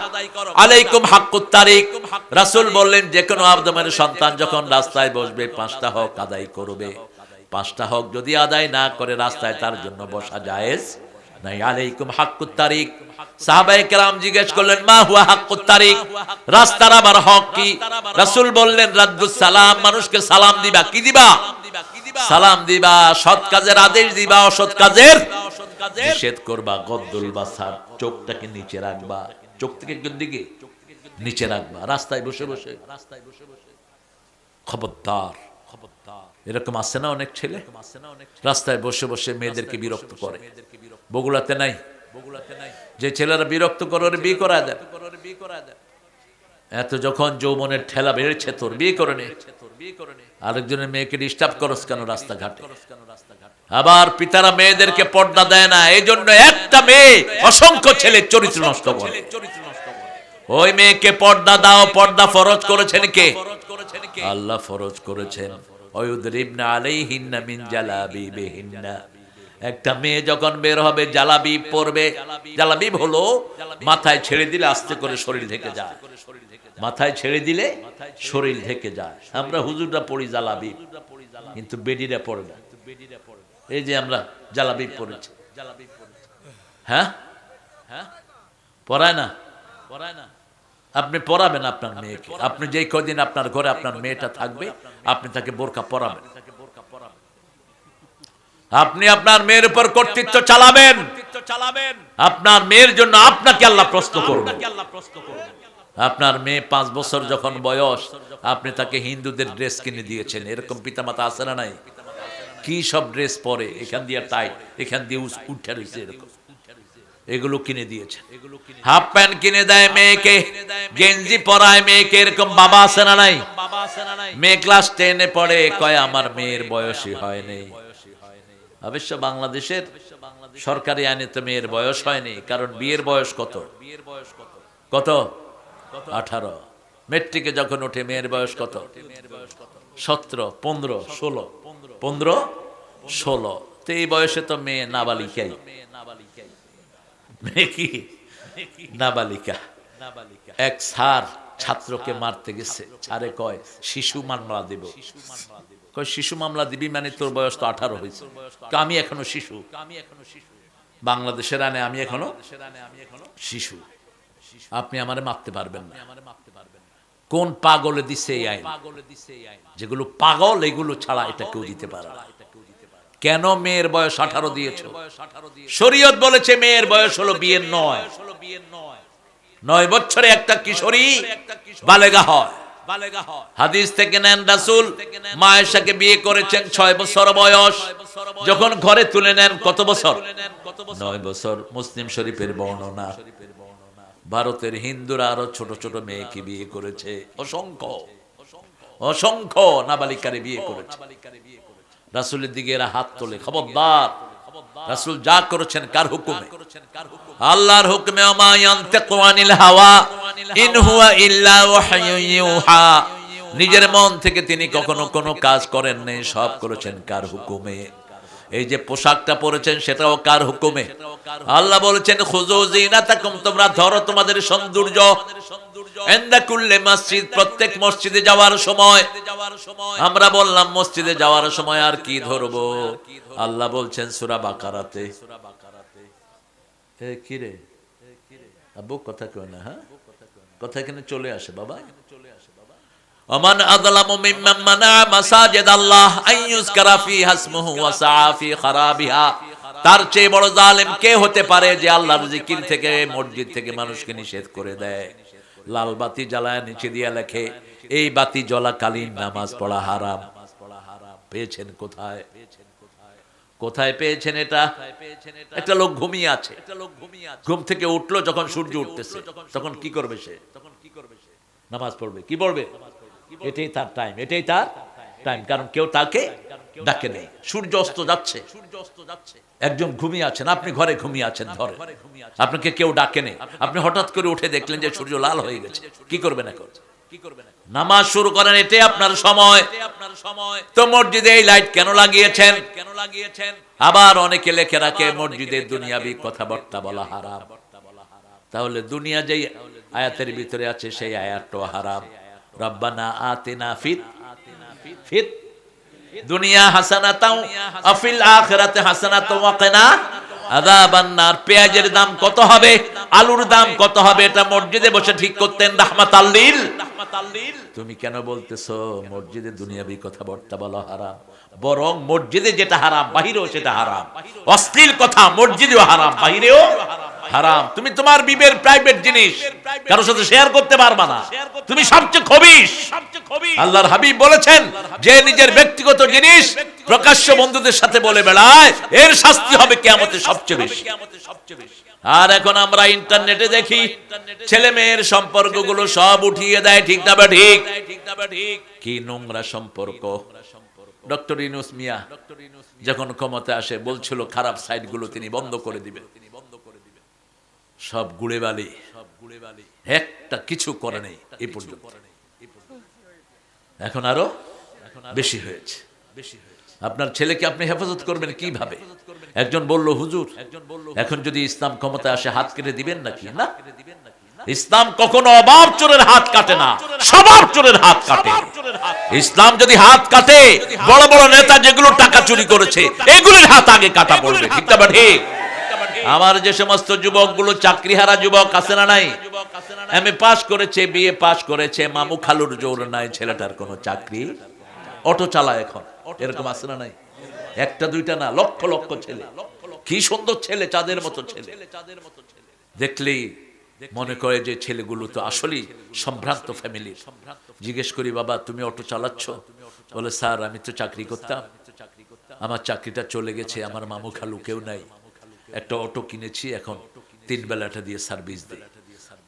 আলাইকুম হাক্কুত তারিক। রাসূল বললেন যে কোনো আদমের সন্তান যখন রাস্তায় বসবে 5টা হক আদায় করবে। 5টা হক যদি আদায় না করে রাস্তায় তার জন্য বসা জায়েজ নাই। আলাইকুম হাক্কুত তারিক। সাহাবায়ে কেরাম জিজ্ঞেস করলেন মা হুয়া হাক্কুত তারিক, রাস্তার আবার হক কি? রাসূল বললেন রাদ্দুস সালাম, মানুষকে সালাম দিবা। কি দিবা? সালাম দিবা। সৎ কাজের আদেশ দিবা, অসৎ কাজের নিষেধ করবা। গদ্দুল বাসার, চোখটাকে নিচে রাখবা। চোখ থেকে কোন দিকে? নিচে রাখবা। রাস্তায় বসে বসে খবরদার। এরকম আছে না অনেক ছেলে রাস্তায় বসে বসে মেয়েদেরকে বিরক্ত করে। বগুড়াতে নাই? যে ছেলেরা বিরক্ত করে ওর বিয়ে করা দেয়। এত যখন যৌবনের ঠেলা বেড়েছে তোর বিয়ে করে নে। আরেকজনের মেয়েকে ডিস্টার্ব করস কেন রাস্তাঘাটে? আবার পিতারা মেয়েদেরকে পর্দা দেয় না, এই জন্য একটা মেয়ে অসংখ্য ছেলের চরিত্র নষ্ট করে। ওই মেয়েকে পর্দা দাও। পর্দা ফরজ করেছেন কে? আল্লাহ ফরজ করেছেন। ওয়ায়ুদরিবনা আলাইহিন্না মিন জালাবিবিহিন্না। একটা মেয়ে যখন বের হবে জালাবিব পরবে। জালাবিব হলো মাথায় ছেড়ে দিলে আস্তে করে শরীর ঢেকে যায়। মাথায় ছেড়ে দিলে শরীর ঢেকে যায়। আমরা হুজুররা পড়ি জালাবিব, কিন্তু বেডিরা পড়ে না। এই যে আমরা জালাবিব পড়েছি, হ্যাঁ পড়ায় না। আপনি পড়াবেন আপনার মেয়েকে। আপনি যেই কদিন আপনার ঘরে আপনার মেয়েটা থাকবে আপনি তাকে বোরকা পরাবেন। আপনি আপনার মেয়ের উপর কর্তৃত্ব চালাবেন। আপনার মেয়ের জন্য আপনাকে আল্লাহ প্রশ্ন করবেন। আপনার মেয়ে 5 বছর যখন বয়স, আপনি তাকে হিন্দুদের ড্রেস কিনে দিয়েছেন। এরকম পিতামাতা আছে না নাই? কি সব ড্রেস পরে, এখান দিয়ে টাইট, এখান দিয়ে উঠে রয়েছে, এরকম এগুলো কিনে দিয়েছেন। হাফ প্যান্ট কিনে দেয় মেয়েকে, গেঞ্জি পরায় মেয়েকে। এরকম বাবা আছে না নাই? মেয়ে ক্লাস 10-এ পড়ে, কয় আমার মেয়ের বয়সই হয়নি। অবশ্য বাংলাদেশের সরকারি আইনে তো মেয়ের বয়স হয়নি, কারণ বিয়ের বয়স কত? কত? 18। মেট্রিকে যখন ওঠে মেয়ের বয়স কত? 17, 15, 16, 15, 16। তো এই বয়সে তো মেয়ে নাবালিকাই। মেয়ে কি? নাবালিকা। এক স্যার ছাত্রকে মারতে গেছে। ছাড়ে কয় শিশু মামলা দেব। কয় শিশু মামলা দিবি মানে তোর বয়স তো 18 হয়েছে। আমি এখনো শিশু। বাংলাদেশের আইনে আমি এখনো শিশু। আপনি আমারে মারতে পারবেন না। কোন পাগলে দিছে এই আইন? যেগুলো পাগল এগুলো ছাড়া এটা কেউ দিতে পারে না। কেন মেয়ের বয়স 18 দিয়েছো? শরীয়ত বলেছে মেয়ের বয়স হলো বিয়ের 9 বছরে একটা কিশোরী বালেগা হয়। হাদিস থেকে নেন, রাসূল মা আয়েশাকে বিয়ে করেছেন 6 বছর বয়স। যখন ঘরে তুলে নেন কত বছর? 9 বছর। মুসলিম শরীফের বর্ণনা। ভারতের হিন্দুরা আরো ছোট ছোট মেয়েকে বিয়ে করেছে। অসংখ্য অসংখ্য নাবালিকারে বিয়ে করেছে। রাসূলের দিকে এরা হাত তোলে। খবরদার, রাসূল যা করেছেন কার হুকুমে? আল্লাহর হুকুমে। ওমা ইয়ানতিকু আনিল হাওয়া ইন হুয়া ইল্লা ওয়াহয়ুন ইউহা। নিজের মন থেকে তিনি কখনো কোনো কাজ করেন নাই, সব করেছেন কার হুকুমে? এই যে পোশাকটা পরেছেন সেটাও কার হুকুমে? আল্লাহ বলেছেন খুযু যিনাতাকুম, তোমরা ধরো তোমাদের সৌন্দর্য। ইনদা কুল্লি মসজিদ, প্রত্যেক মসজিদে যাওয়ার সময়। আমরা বললাম মসজিদে যাওয়ার সময় আর কি ধরবো? আল্লাহ বলছেন সূরা বাকারাতে। এ কি রে আব্বু, কথা কই না? হ্যাঁ, কথা এখানে চলে আসে বাবা। ওমান আযলামু মিম্মান মানা মাসাজিদাল্লাহ আন ইউযকারা ফিহা ইসমুহু ওয়া সাআ ফি খারাবিহা। তার চেয়ে বড় জালেম কে হতে পারে যে আল্লাহর জিকির থেকে, মসজিদ থেকে মানুষকে নিষেধ করে দেয়? লাল বাতি জ্বালায় নিচে দিয়া লেখে এই বাতি জ্বলাকালীন নামাজ পড়া হারাম। পেয়েছেন কোথায়? কোথায় পেয়েছেন এটা? একটা লোক ঘুমিয়ে আছে, ঘুম থেকে উঠলো যখন সূর্য উঠতেছে, তখন কি করবে সে? নামাজ পড়বে। কি পড়বে? এটাই তার টাইম, এটাই তার টাইম, কারণ কেউ তাকে ডাকে নেই। সূর্য অস্ত যাচ্ছে, একজন ঘুমিয়ে আছেন, আপনি ঘরে ঘুমিয়ে আছেন, ধরে আপনাকে কেউ ডাকে নেই, আপনি হঠাৎ করে উঠে দেখলেন যে সূর্য লাল হয়ে গেছে, কি করবেন এখন? নামাজ শুরু করেন, এটাই আপনার সময়। তো মসজিদে এই লাইট কেন লাগিয়েছেন? আবার অনেকে লেখে রাখে মসজিদে দুনিয়াবি কথাবার্তা বলা হারাম। তাহলে দুনিয়া যেই আয়াতের ভিতরে আছে সেই আয়াতটাও হারাম। রব্বানা আতিনা ফিদ দুনিয়া হাসানাতাও ওয়া ফিল আখিরাতি হাসানাতাও ওয়া কিনা আযাবান নার। পেঁয়াজের দাম কত হবে, আলুর দাম কত হবে, এটা মসজিদে বসে ঠিক করতেন রাহমাতাল লিল। তুমি কেন বলতেছো মসজিদে দুনিয়াবি কথাবার্তা বলা হারাম? বরং মসজিদে যেটা হারাম বাহিরেও সেটা হারাম। অশ্লীল কথা মসজিদেও হারাম, বাহিরেও হারাম। তুমি তোমার বিবের প্রাইভেট জিনিস কারোর সাথে শেয়ার করতে পারবা না, তুমি সবচেয়ে খবিশ। আল্লাহর হাবিব বলেছেন, যে নিজের ব্যক্তিগত জিনিস প্রকাশ্য বন্ধুদের সাথে বলে বেড়ায় এর শাস্তি হবে কিয়ামতে সবচেয়ে বেশি। আর এখন আমরা ইন্টারনেটে দেখি ছেলে মেয়ের সম্পর্কগুলো সব উঠিয়ে দেয়, ঠিক না ঠিক? কি নোংরা সম্পর্ক। ডক্টর ইউনূস মিয়া যখন ক্ষমতা আসে বলছিল খারাপ সাইটগুলো তিনি বন্ধ করে দিবেন, সব গুড়ে বালি, একটা কিছু করে নেই এই পর্যন্ত। এখন আরো বেশি হয়েছে। আপনার ছেলেকে আপনি হেফাজত করবেন কিভাবে? একজন বলল, হুজুর এখন যদি ইসলাম ক্ষমতা আসে হাত কেটে দিবেন নাকি? না, ইসলাম কখনো অভাব চোরের হাত কাটে না, স্বভাব চোরের হাত কাটে। ইসলাম যদি হাত কাটে, বড় বড় নেতা যেগুলো টাকা চুরি করেছে এগুলোর হাত আগে কাটা পড়বে, ঠিক না ঠিক? আমার যে সমস্ত যুবকগুলো চাকরিহারা যুবক আছে না নাই, এমএ পাস করেছে, বিএ পাস করেছে, মামু খালুর জোর নাই, ছেলেটার কোনো চাকরি, অটো চালায় এখন, এরকম আছে না নাই? একটা দুইটা না, লক্ষ লক্ষ ছেলে। কি সুন্দর ছেলে, চাঁদের মতো ছেলে। দেখলেই মনে করে যে ছেলেগুলো তো আসলেই সম্ভ্রান্ত ফ্যামিলির। জিজ্ঞেস করি, বাবা তুমি অটো চালাচ্ছ? বলে, স্যার আমি তো চাকরি করতাম, আমার চাকরিটা চলে গেছে, আমার মামু খালু কেউ নাই, একটা অটো কিনেছি, এখন 3 বেলাটা দিয়ে সার্ভিস দিই।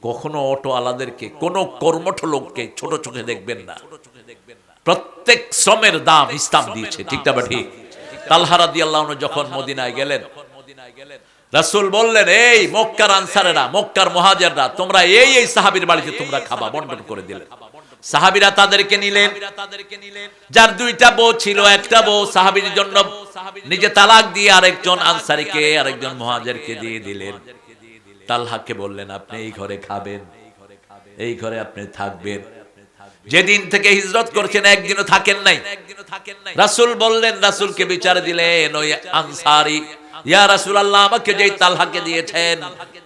কখনো অটো আলাদেরকে, কোন কর্মঠ লোককে ছোট চোখে দেখবেন না। প্রত্যেক শ্রমের দাম ইসলাম দিয়েছে, ঠিক না ঠিক? তালহা রাদিয়াল্লাহু আনহু যখন মদিনায় গেলেন, রাসূল বললেন, এই মক্কার আনসারেরা, মক্কার মুহাজিররা, তোমরা এই এই সাহাবীর বাড়িতে তোমরা খাবা, বন্টন করে দিলেন। সাহাবীরা তাদেরকে নিলেন। যার 2টা বউ ছিল, একটা বউ সাহাবীর জন্য নিজে তালাক দিয়ে আরেকজন আনসারীকে, আরেকজন মুহাজিরকে দিয়ে দিলেন। তালহাকে বললেন, আপনি এই ঘরে খাবেন, এই ঘরে আপনি থাকবেন। যেদিন থেকে হিজরত করছেন একদিনও থাকেন নাই। রাসূল বললেন, রাসূলকে বিচার দিলেন ওই আনসারী, ইয়া রাসূলুল্লাহ আমাকে যেই তালহাকে দিয়েছেন,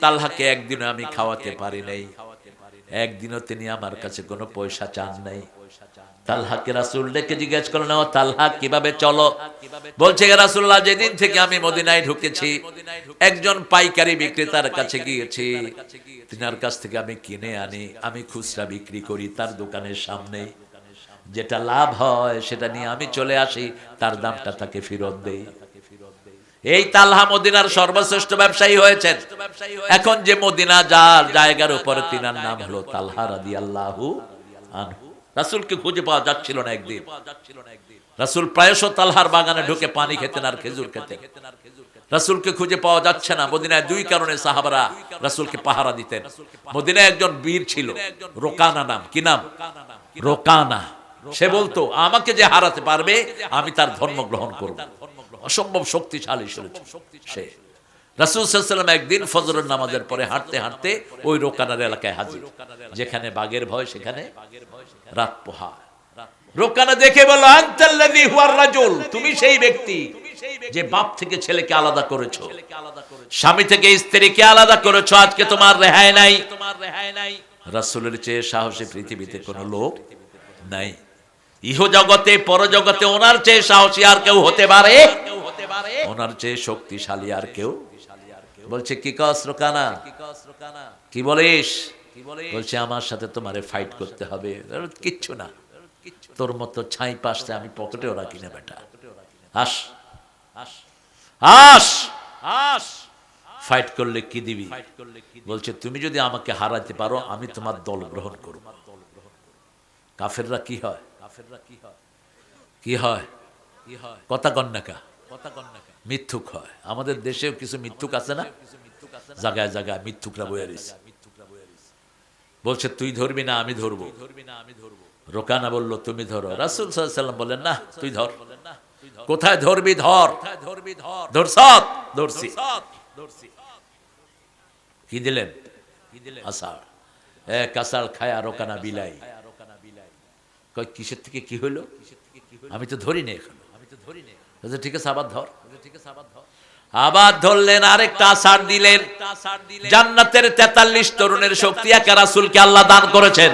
তালহাকে একদিনও আমি খাওয়াতে পারি নাই, একদিনও তিনি আমার কাছে কোনো পয়সা চান নাই। তালহাকে রাসূল ডেকে জিজ্ঞেস করলেন, ও তালহা কিভাবে চলো? বলছে, রাসূলুল্লাহ যেদিন থেকে আমি মদিনায় ঢুকেছি একজন পাইকারি বিক্রেতার কাছে গিয়েছি, তিনার কাছ থেকে আমি কিনে আনি, আমি খুচরা বিক্রি করি তার দোকানের সামনে, যেটা লাভ হয় সেটা নিয়ে আমি চলে আসি, তার দামটা তাকে ফেরত দেই। এই তালহা মদিনার সর্বশ্রেষ্ঠ ব্যবসায়ী হয়েছেন। এখন যে মদিনা যার জায়গার উপরে তিনার নাম হলো তালহা রাদিয়াল্লাহু আনহু। রাসূলকে খুঁজে পাওয়া যাচ্ছিল না একদিন। রাসূল প্রায়শ তালহার বাগানে ঢুকে পানি খেতেন আর খেজুর খেতেন। রাসূলকে খুঁজে পাওয়া যাচ্ছে না। মদিনায় 2 কারণে সাহাবারা রাসূলকে পাহারা দিতেন। মদিনায় একজন বীর ছিল, রোকানা নাম। কি নাম? রোকানা। সে বলতো, আমাকে যে হারাতে পারবে আমি তার ধর্ম গ্রহণ করব। অসম্ভব শক্তিশালী সে। রাসূল সাল্লাল্লাহু আলাইহি ওয়াসাল্লাম একদিন ফজরের নামাজের পরে হাঁটতে হাঁটতে ওই রোকানার এলাকায় হাজির। যেখানে বাঘের ভয় সেখানে রাত পোহায়। রোকানা দেখে বলল, আনতাল্লাযী হুয়ার রাজুল, তুমি সেই ব্যক্তি যে বাপ থেকে ছেলেকে আলাদা করেছো, স্বামী থেকে স্ত্রীকে আলাদা করেছো, আজকে তোমার রেহাই নাই। রাসূলের চেয়ে সাহসী পৃথিবীতে কোনো লোক নাই। ইহ জগতে পরজগতে ওনার চেয়ে সাহসী আর কেউ হতে পারে? ওনার চেয়ে শক্তিশালী আর কেউ? বলছে, কি কস রোকানা, কি বলিস? বলছে আমার সাথে তোমারে ফাইট করতে হবে। কিচ্ছু না, তোর মতো ছাই পাশে আমি পকেটেও রাখি না বেটা, আস আস আস, ফাইট করলে কি দিবি? বলছে তুমি যদি আমাকে হারাতে পারো আমি তোমার দল গ্রহণ করব। কাফেররা কি হয়, কি হয়, কথা কন্যাকা, মিথ্যুক হয়। আমাদের দেশেও কিছু মিথ্যুক আছে না, জায়গায় জায়গায় মিথ্যুকরা বয়ে রয়েছে। বলছে তুই ধরবি না আমি ধরবো। রোকানা বলল তুমি ধরো। রাসূল সাল্লাল্লাহু আলাইহি ওয়াসাল্লাম বললেন না তুই ধর। কোথায় ধরবি ধর, ধরছাত ধরছি। কি দিলেন? আষাঢ় এক আষাঢ় খায়া রোকানা বিলাই। কয় কিসের থেকে কি হইলো? আমি তো ধরি না এখন। ঠিক আছে আবার ধর। আবার ধরলেন, আরেকটা আষাঢ় দিলেন। জান্নাতের 43 তরুণের শক্তি একা রাসূলকে আল্লাহ দান করেছেন।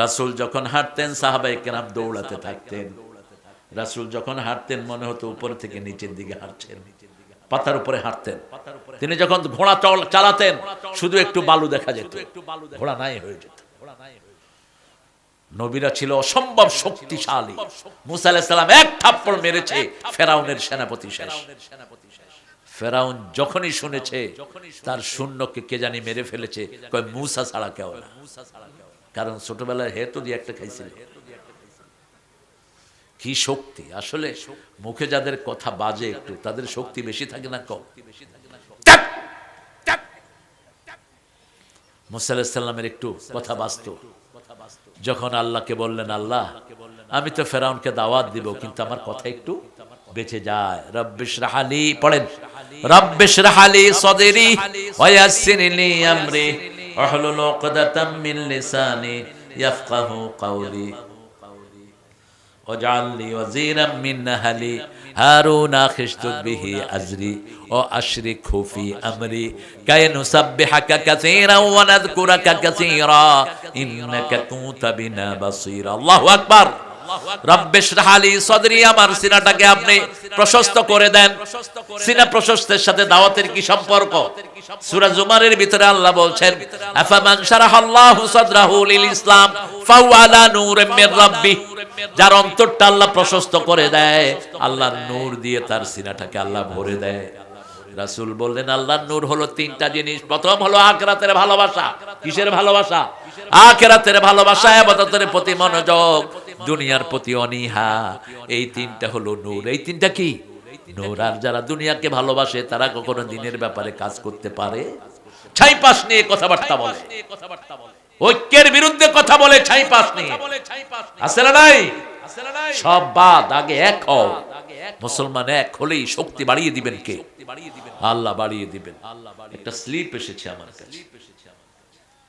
রাসূল যখন হাঁটতেন সাহাবায়ে কেরাম দৌড়াতে থাকতেন। রাসূল যখন হাঁটতেন মনে হতো উপর থেকে নিচের দিকে হাঁটছেন, পাতার উপরে হাঁটতেন। তিনি যখন ঘোড়া চালাতেন শুধু একটু বালু দেখা যেত, ঘোড়া নাই হয়ে যেত। নবীরা ছিল অসম্ভব শক্তিশালী। মুসা আলাইহিস সালাম এক থাপ্পড় মেরেছে, ফেরাউনের সেনাপতি শেষ। ফেরাউন যখনই শুনেছে তার সৈন্যকে কে জানি মেরে ফেলেছে, কয় মুসা ছাড়া কেউ না। কারণ ছোটবেলায় হেতো দিয়ে একটা খাইছিল। কি শক্তি! আসলে মুখে যাদের কথা বাজে একটু, তাদের শক্তি বেশি থাকে না কম? মুসা আলাইহিস সালামের একটু কথা বাজত। যখন আল্লাহকে বললেন, আল্লাহ আমি তো ফেরাউনকে দাওয়াত দিব, কিন্তু আমার কথা একটু বেঁচে যায়। রব্বিশরাহ লি, পড়েন, রব্বিশরাহ লি সাদরি ওয়া ইয়াসসির লি আমরি ওয়াহলুল উকদাতাম মিন লিসানি ইয়াফকাহু কওলি ওয়াজআল লি ওয়াজিরাম মিন আহলি হারুন আখিশতুদ বিহি আজরি ও আশরিকহু ফি আমরি কাই নুসাব্বিহাকা কাসীরা ওয়া নাযকুরাকা কাসীরা ইন্নাকা কুনতা বিনা বাসীরা। আল্লাহু আকবার। রব্বিশরাহ লি সাদরি, আমার সিনাটাকে আপনি প্রশস্ত করে দেন। সিনা প্রশস্তের সাথে দাওয়াতের কি সম্পর্ক? সূরা জুমারের ভিতরে আল্লাহ বলছেন, আফামান শারাহাল্লাহু সাদরাহু লিল ইসলাম ফাহুয়া আলা নূরিম মির রাব্বিহ। যার অন্তরটা আল্লাহ প্রশস্ত করে দেয়, আল্লাহর নূর দিয়ে তার সিনাটাকে আল্লাহ ভরে দেয়। রাসূল বললেন আল্লাহর নূর হলো তিনটা জিনিস। প্রথম হলো আখিরাতের ভালোবাসা। কিসের ভালোবাসা? আখিরাতের ভালোবাসা, ইবাদতের প্রতি মনোযোগ, দুনিয়ার প্রতি অনীহা। এই তিনটা হলো নূর। এই তিনটা কি? নূর। আর যারা দুনিয়াকে ভালোবাসে তারা কখনো দিনের ব্যাপারে কাজ করতে পারে? ছাইপাশ নিয়ে কথাবার্তা বলে, ঐক্যের বিরুদ্ধে কথা বলে, ছাইপাশ নিয়ে আছে না নাই? সব বাদ, আগে এক হও। মুসলমান এক হলেই শক্তি বাড়িয়ে দিবেন কে? আল্লাহ বাড়িয়ে দিবেন। একটা স্লিপ এসেছে আমার কাছে,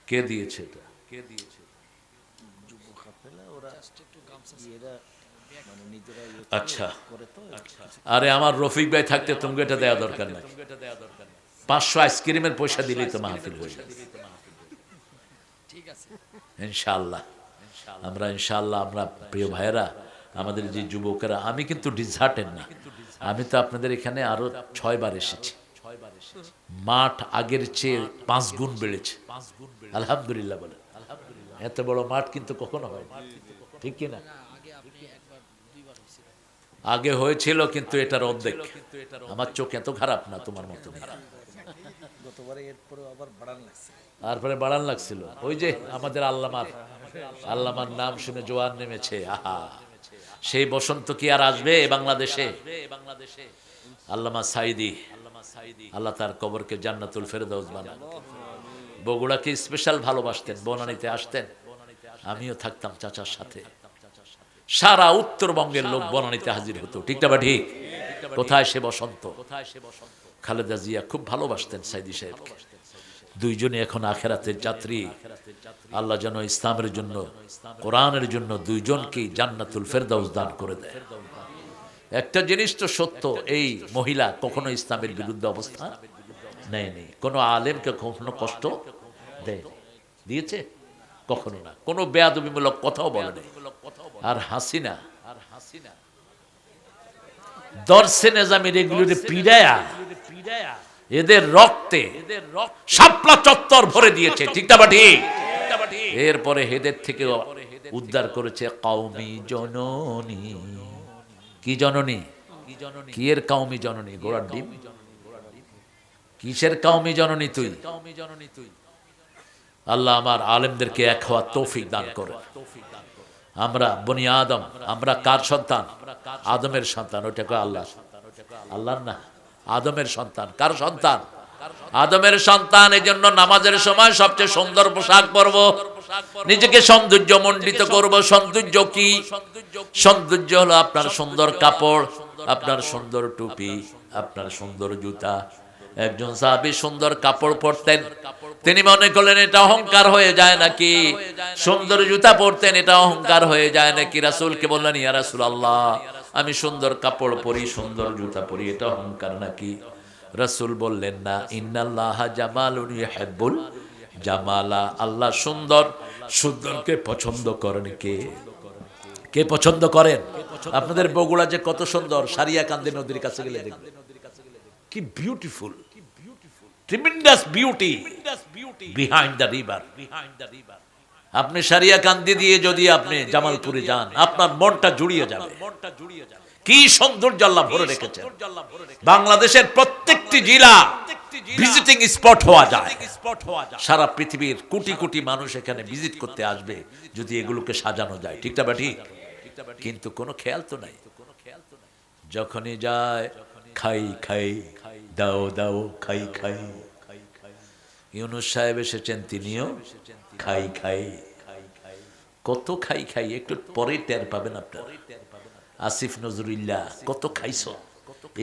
কে দিয়েছে এটা? আচ্ছা, আরে আমার রফিক ভাই থাকতে তুমি এটা দেওয়া দরকার নাই। 500 আইসক্রিমের পয়সা দিলেই তো মাহফিল হয়ে যাবে। ইনশাআল্লাহ আমরা, ইনশাআল্লাহ আমরা, প্রিয় ভাইয়েরা, আমাদের যে যুবকেরা, আমি কিন্তু ডিসহার্টেন না। আমি তো আপনাদের এখানে আরো 6 বার এসেছি। মাঠ আগের চেয়ে 5 গুণ বেড়েছে। আলহামদুলিল্লাহ বলেন। এত বড় মাঠ কিন্তু কখনো হয় না, ঠিক কিনা? আগে হয়েছিল কিন্তু এটার অর্ধেক। আমার চোখ এত খারাপ না তোমার মতো। তারপরে বাড়ান লাগছিল। ওই যে আমাদের আল্লামার নাম শুনে জোয়ার নেমেছে। আহা, সেই বসন্ত কি আর আসবে বাংলাদেশে? আল্লামা সাইদি, আল্লাহ তার কবরকে জান্নাতুল ফেরদাউস বানান। বগুড়াকে স্পেশাল ভালোবাসতেন, বনানীতে আসতেন, আমিও থাকতাম চাচার সাথে। সারা উত্তরবঙ্গের লোক বনানীতে হাজির হতো, ঠিক না? ঠিক। কোথায় সে বসন্ত? খালেদা জিয়া খুব ভালোবাসতেন সাইদি সাহেবকে। দুইজনে এখন আখেরাতের যাত্রী। আল্লাহ যেন ইসলামের জন্য, কোরআনের জন্য দুইজনকেই জান্নাতুল ফেরদাউস দান করে দেয়। একটা জিনিস তো সত্য, এই মহিলা কখনো ইসলামের বিরুদ্ধে অবস্থা নেয়নি, কোনো আলেমকে কখনো কষ্ট দেয়নি, দিয়েছে কখনো না, কোনো বেয়াদবিমূলক কথাও বলেনি। আর হাসিনা দর্শে নেজামের এগুলোরে পিড়ায়া এদের রক্তে শাপলা চত্বর ভরে দিয়েছে, ঠিক না ঠিক? এরপরে এদের থেকে উদ্ধার করেছে কওমি জননী। কি জননী? কি এর কওমি জননী? ঘোড়ার ডিম? কিসের কওমি জননী তুই? আল্লাহ আমার আলেমদেরকে এক হওয়ার তৌফিক দান করে। আমরা বনি আদম, আমরা কার সন্তান? আদমের সন্তান। ওটাকে আল্লাহ, আল্লাহর না, আদমের সন্তান। কার সন্তান? আদমের সন্তান। এই জন্য নামাজের সময় সবচেয়ে সুন্দর পোশাক পরব, নিজেকে সৌন্দর্য মণ্ডিত করব। সৌন্দর্য কি? সৌন্দর্য হলো আপনার সুন্দর কাপড়, আপনার সুন্দর টুপি, আপনার সুন্দর জুতা। একজন সাহাবী সুন্দর কাপড় পরতেন, তিনি মনে করলেন এটা অহংকার হয়ে যায় নাকি? সুন্দর জুতা পরতেন, এটা অহংকার হয়ে যায় নাকি? রাসূলকে বললেন, ইয়া রাসূলুল্লাহ, আমি সুন্দর কাপড় পরি, সুন্দর জুতা পরি, এটা অহংকার নাকি? রাসূল বললেন, না, ইন্নাল্লাহা জামালুন ইউহিব্বুল জামালা। আল্লাহ সুন্দর, সুন্দরকে পছন্দ করেন। কে কে পছন্দ করেন? আপনাদের বগুড়া যে কত সুন্দর, সারিয়াকান্দি নদীর কাছে গেলে দেখবেন কি beautiful, tremendous beauty behind the river. আপনি সারিয়াকান্দি দিয়ে যদি আপনি জামালপুরে যান, আপনার মনটা জুড়িয়ে যাবে। কি সৌন্দর্য আল্লাহ ভরে রেখেছেন। বাংলাদেশের প্রত্যেকটি জেলা ভিজিটিং স্পট হওয়া যায়। সারা পৃথিবীর কোটি কোটি মানুষ এখানে ভিজিট করতে আসবে যদি এগুলোকে সাজানো যায়, ঠিক না ঠিক? কিন্তু কোনো খেয়াল তো নাই। যখনই যায় খাই খাই, দাও দাও খাই খাই। ইউনূস সাহেব এসেছেন, তিনিও খাই খাই। কত খাই খাই একটু পরে টের পাবেন আপনারা। আসিফ নজরুল্লাহ কত খাইছ,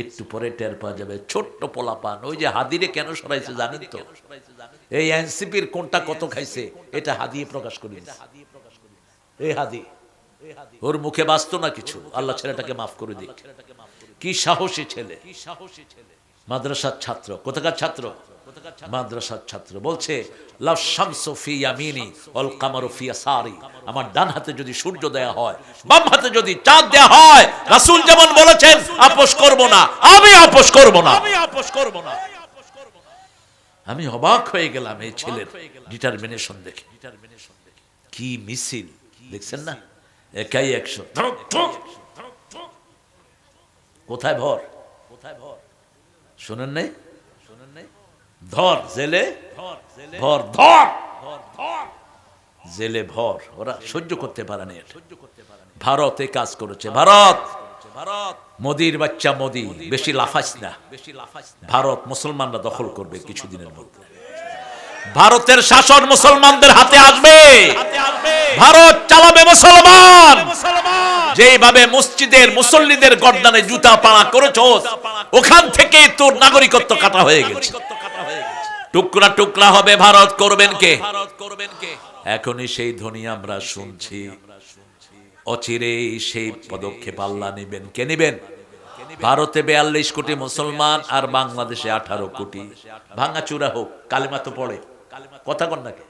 একটু পরে টের পাওয়া যাবে। ছোট্ট পোলাপান, ওই যে হাদিরে কেন সরাইছে জানেন তো? এই এনসিপির কোনটা কত খাইছে এটা হাদিয়ে প্রকাশ করি। এই হাদি, ওর মুখে বাঁচত না কিছু, আল্লাহ ছেলেটাকে মাফ করে দিক। কি সাহসী ছেলে, মাদ্রাসার ছাত্র। কোথাকার ছাত্র? মাদ্রাসার ছাত্র। বলছে লাউ শামসু ফি ইয়ামিনি ওয়াল কামারু ফি ইয়াসারি। আমার ডান হাতে যদি সূর্য দেয়া হয়, বাম হাতে যদি চাঁদ দেয়া হয়, রাসূল যেমন বলেছেন আপোষ করব না, আমি আপোষ করব না, আমি আপোষ করব না। আমি অবাক হয়ে গেলাম এই ছেলের ডিটারমিনেশন দেখে। কি মিছিল দেখছেন না? একাই 100। কোথায় ভর? কোথায় ভর? শুনেন নাই? ধর জেলে ভর, ধর জেলে ভর। ওরা সহ্য করতে পারে না। ভারতে কাজ করেছে। ভারত, মোদির বাচ্চা মোদি, বেশি লাফাস না। ভারত মুসলমানরা দখল করবে কিছুদিনের মধ্যে। ভারতের শাসন মুসলমানদের হাতে আসবে। ভারত চালাবে মুসলমান। যেভাবে মসজিদের মুসল্লিদের গর্দানে জুতা পাড়া করেছো, ওখান থেকে তোর নাগরিকত্ব কাটা হয়ে গেছে। টুকরা টুকরা হবে ভারত। করবেন কে? এখনই সেই ধ্বনি আমরা শুনছি। অচিরেই সেই পদক্ষেপ আল্লাহ নেবেন। কে নেবেন? ভারতে 42 কোটি মুসলমান আর বাংলাদেশে 18 কোটি। ভাঙাচুরা হোক, কালেমা তো পড়ে। কথা কন নাকি?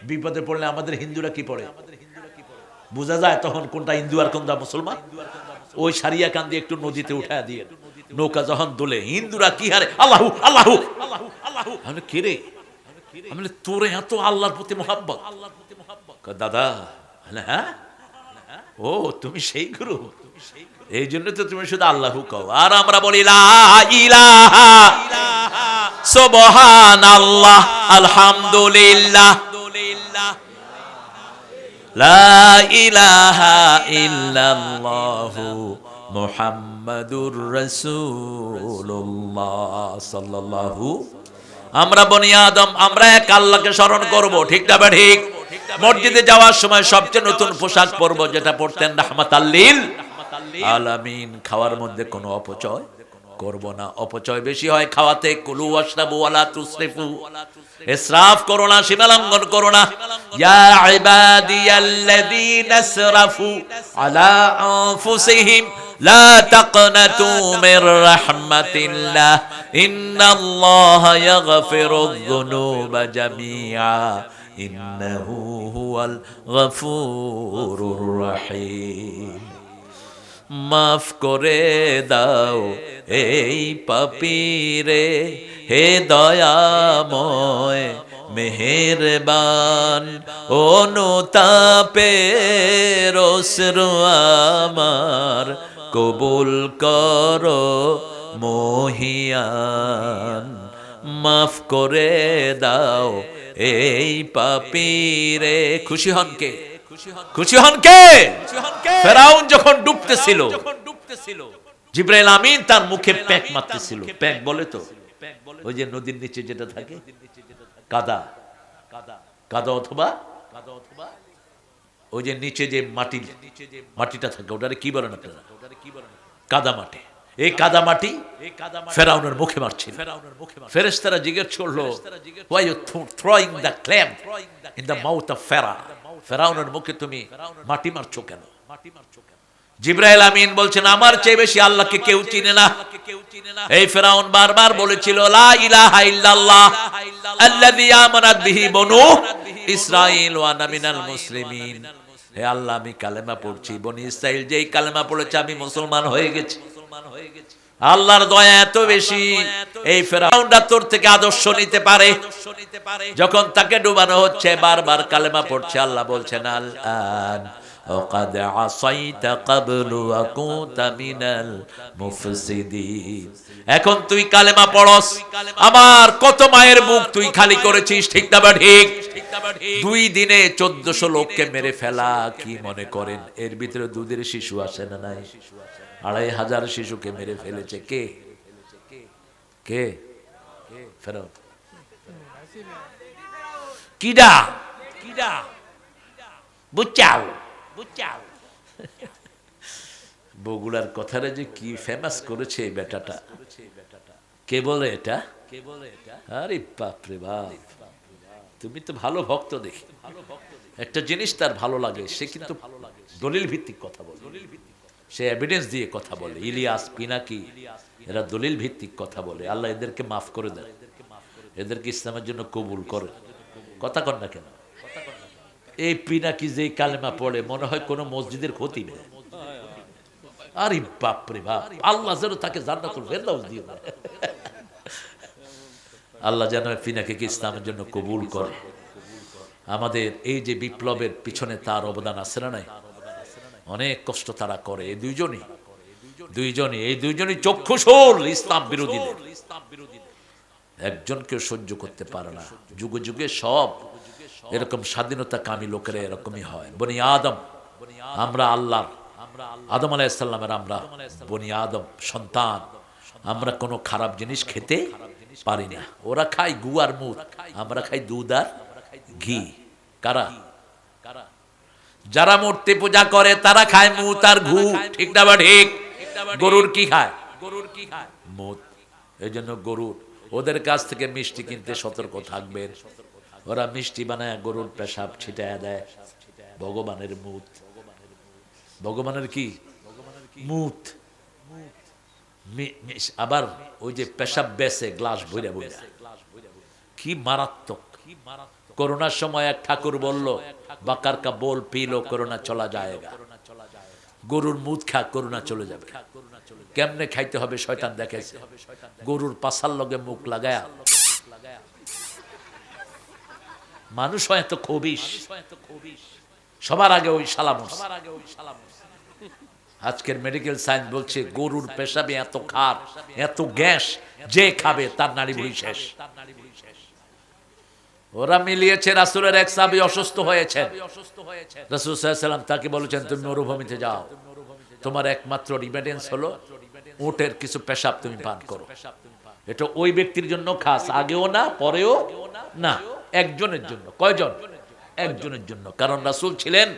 বিপদে পড়লে আমাদের হিন্দুরা কি পড়ে বোঝা যায় তখন কোনটা হিন্দু আর কোনটা মুসলমান। ওই সারিয়াকান্দি একটু নদীতে উঠায় দিয়ে নৌকা যখন দোলে, হিন্দুরা কি হারে আল্লাহু আল্লাহু আল্লাহু। আমি কে রে? আমি তোর এত আল্লাহর প্রতি মোহাব্বত। দাদা, হ্যাঁ, ও তুমি সেই গুরু, এই জন্য তো তুমি শুধু আল্লাহু কও। আর আমরা বলি লা ইলাহা সুবহানাল্লাহ আলহামদুলিল্লাহ লা ইলাহা ইল্লাল্লাহু মুহাম্মাদুর রাসূলুল্লাহ সাল্লাল্লাহু। আমরা বনি আদম, আমরা এক আল্লাহকে স্মরণ করব, ঠিক না ঠিক? মসজিদে যাওয়ার সময় সবচেয়ে নতুন পোশাক পরব, যেটা পরতেন রাহমাতাল লিল আলামিন। খাওয়ার মধ্যে কোনো অপচয় করব না। অপচয় বেশি হয় খাওয়াতে। কুলু ওয়াশরাবু ওয়ালা তুসরিফু, ইসরাফ করো না, সীমা লঙ্ঘন করো না। ইয়া ইবাদিয়াল্লাযীনা আসরাফু আলা আনফুসিহিম লা তাকনাতু মির রাহমাতিল্লাহ ইন্নাল্লাহা ইয়াগফিরুয যুনুবা জামিআ ইন্নাহু হুয়াল গফুরুর রাহিম। মাফ করে দাও এই পাপীরে, হে দয়াময় মেহেরবান, অনুতাপে অশ্রু আমার কবুল করো মহিয়ান। মাফ করে দাও এই পাপীরে। খুশি হন কে? খুশি হন কে? ফেরাউন যখন ডুবতেছিল, জিবরাইল আমিন তার মুখে প্যাক মারতেছিল। প্যাক বলে তো ওই যে নদীর নিচে যেটা থাকে, কাদা, কাদা অথবা ওই যে নিচে যে মাটিটা থাকে, ওটারে কি বলেন আপনারা? কাদা মাটি। এই কাদা মাটি ফেরাউনের মুখে মারছিল। ফেরেশতারা জিজ্ঞেস করলো, why you throwing the clamp in the mouth of Pharaoh? ফেরাউনের মুখে তুমি মাটি মারছো কেন? জিবরাইল আমিন বলছেন, আমার চেয়ে বেশি আল্লাহকে কেউ চিনে না। এই ফেরাউন বারবার বলেছিল, লা ইলাহা ইল্লাল্লাহ আল্লাযী আমানাত বিহি বনু ইসরাঈল ওয়া আনা মিনাল মুসলিমিন। হে আল্লাহ, আমি কালেমা পড়ছি, বনি ইসরাঈল যেই কালেমা পড়েছে আমি মুসলমান হয়ে গেছি। আল্লাহর দয়া এত বেশি, এই ফেরাউনটা তোর থেকে আদর্শ নিতে পারে। যখন তাকে ডুবানো হচ্ছে, বারবার কালেমা পড়ছে, আল্লাহ বলছেন, আল-আন وقد عصيت قبل وكنت من المفسدين। এখন তুই কালেমা পড়স, আমার কত মায়ের বুক তুই খালি করেছিস, ঠিক না বা ঠিক? 2 দিনে 1400 লোককে মেরে ফেলা, কি মনে করেন এর ভিতরে দুধের শিশু আসে না? নাই, 2500 শিশুকে মেরে ফেলেছে কে? কে? ফেরাউন। কিডা? বুচাও বগুড়ার কথাটা যে কি ফেমাস করেছে এই বেটাটা। কে বলে এটা? আরে বাপ রে বাপ, তুমি তো ভালো ভক্ত দেখি। একটা জিনিস তার ভালো লাগে, সে কিন্তু দলিল ভিত্তিক কথা বলে, সে এভিডেন্স দিয়ে কথা বলে। ইলিয়াস, পিনাকি, এরা দলিল ভিত্তিক কথা বলে। আল্লাহ এদেরকে মাফ করে দেয়, এদেরকে ইসলামের জন্য কবুল করে। কথা কন না কেন? এই পিনাকি যে কালেমা পড়ে মনে হয় কোন মসজিদের ক্ষতি নেই। আরে বাপ রে বাপ, আল্লাহ যেন তাকে জান্নাতুল ফেরদাউস দিয়ে দেয়। আল্লাহ যেন পিনাকিকে ইসলামের জন্য কবুল করে। আমাদের এই যে বিপ্লবের পিছনে তার অবদান আছে না নাই? অনেক কষ্ট তারা করে। এই দুইজনই চক্ষুশূল ইসলাম বিরোধীদের। একজনকে সহ্য করতে পারে না। যুগে যুগে সব এরকম স্বাধীনতা কামী লোকেরা এরকমই হয়। বনি আদম, আমরা আল্লাহ, আদম আলাইহিস সালামের আমরা বনি আদম সন্তান। আমরা কোনো খারাপ জিনিস খেতে পারি না। ওরা খায় গু আর মুত, আমরা খাই দুধ আর ঘি। কারা? যারা মূর্তি পূজা করে তারা খায় মুত আর ঘু, ঠিক না বা ঠিক? গরুর কি খায়? মুত। এই জন্য গরুর, ওদের কাছ থেকে মিষ্টি কিনতে সতর্ক থাকবেন। ওরা মিষ্টি বানায় গরুর পেশাব ছিটায় দেয়। ভগবানের মুত। ভগবানের কি? মুত। আবার ওই যে পেশাব বেছে গ্লাস ভইরা ভইরা, কি মারাত্মক। করোনার সময় এক ঠাকুর বলল, বাকার কা বোল পিলো করোনা চলা যায়গা। গরুর মুত খা, করোনা চলে যাবে। কেমনে খাইতে হবে শয়তান দেখাইছে। গরুর পাছার লগে মুখ লাগায়া। মানুষ হয় এত খবিশ, সবার আগে ওই সালামুস। আজকের মেডিকেল সায়েন্স বলছে গরুর পেশাবে এত খার, এত গ্যাস, যে খাবে তার নাড়ি ভুঁড়ি শেষ। ওরা মিলিয়েছে, রাসূলের এক সাহাবী অসুস্থ হয়েছে। রাসূল সাল্লাল্লাহু আলাইহি ওয়াসাল্লাম তাকে বলেছেন, তুমি মরুভূমিতে যাও, তোমার একমাত্র রিমেডেন্স হলো উটের কিছু পেশাব তুমি পান করো। এটা ওই ব্যক্তির জন্য খাস, আগেও না পরেও না, একজনের জন্য। কয়জন? একজনের জন্য। কারণ রাসূল ছিলেন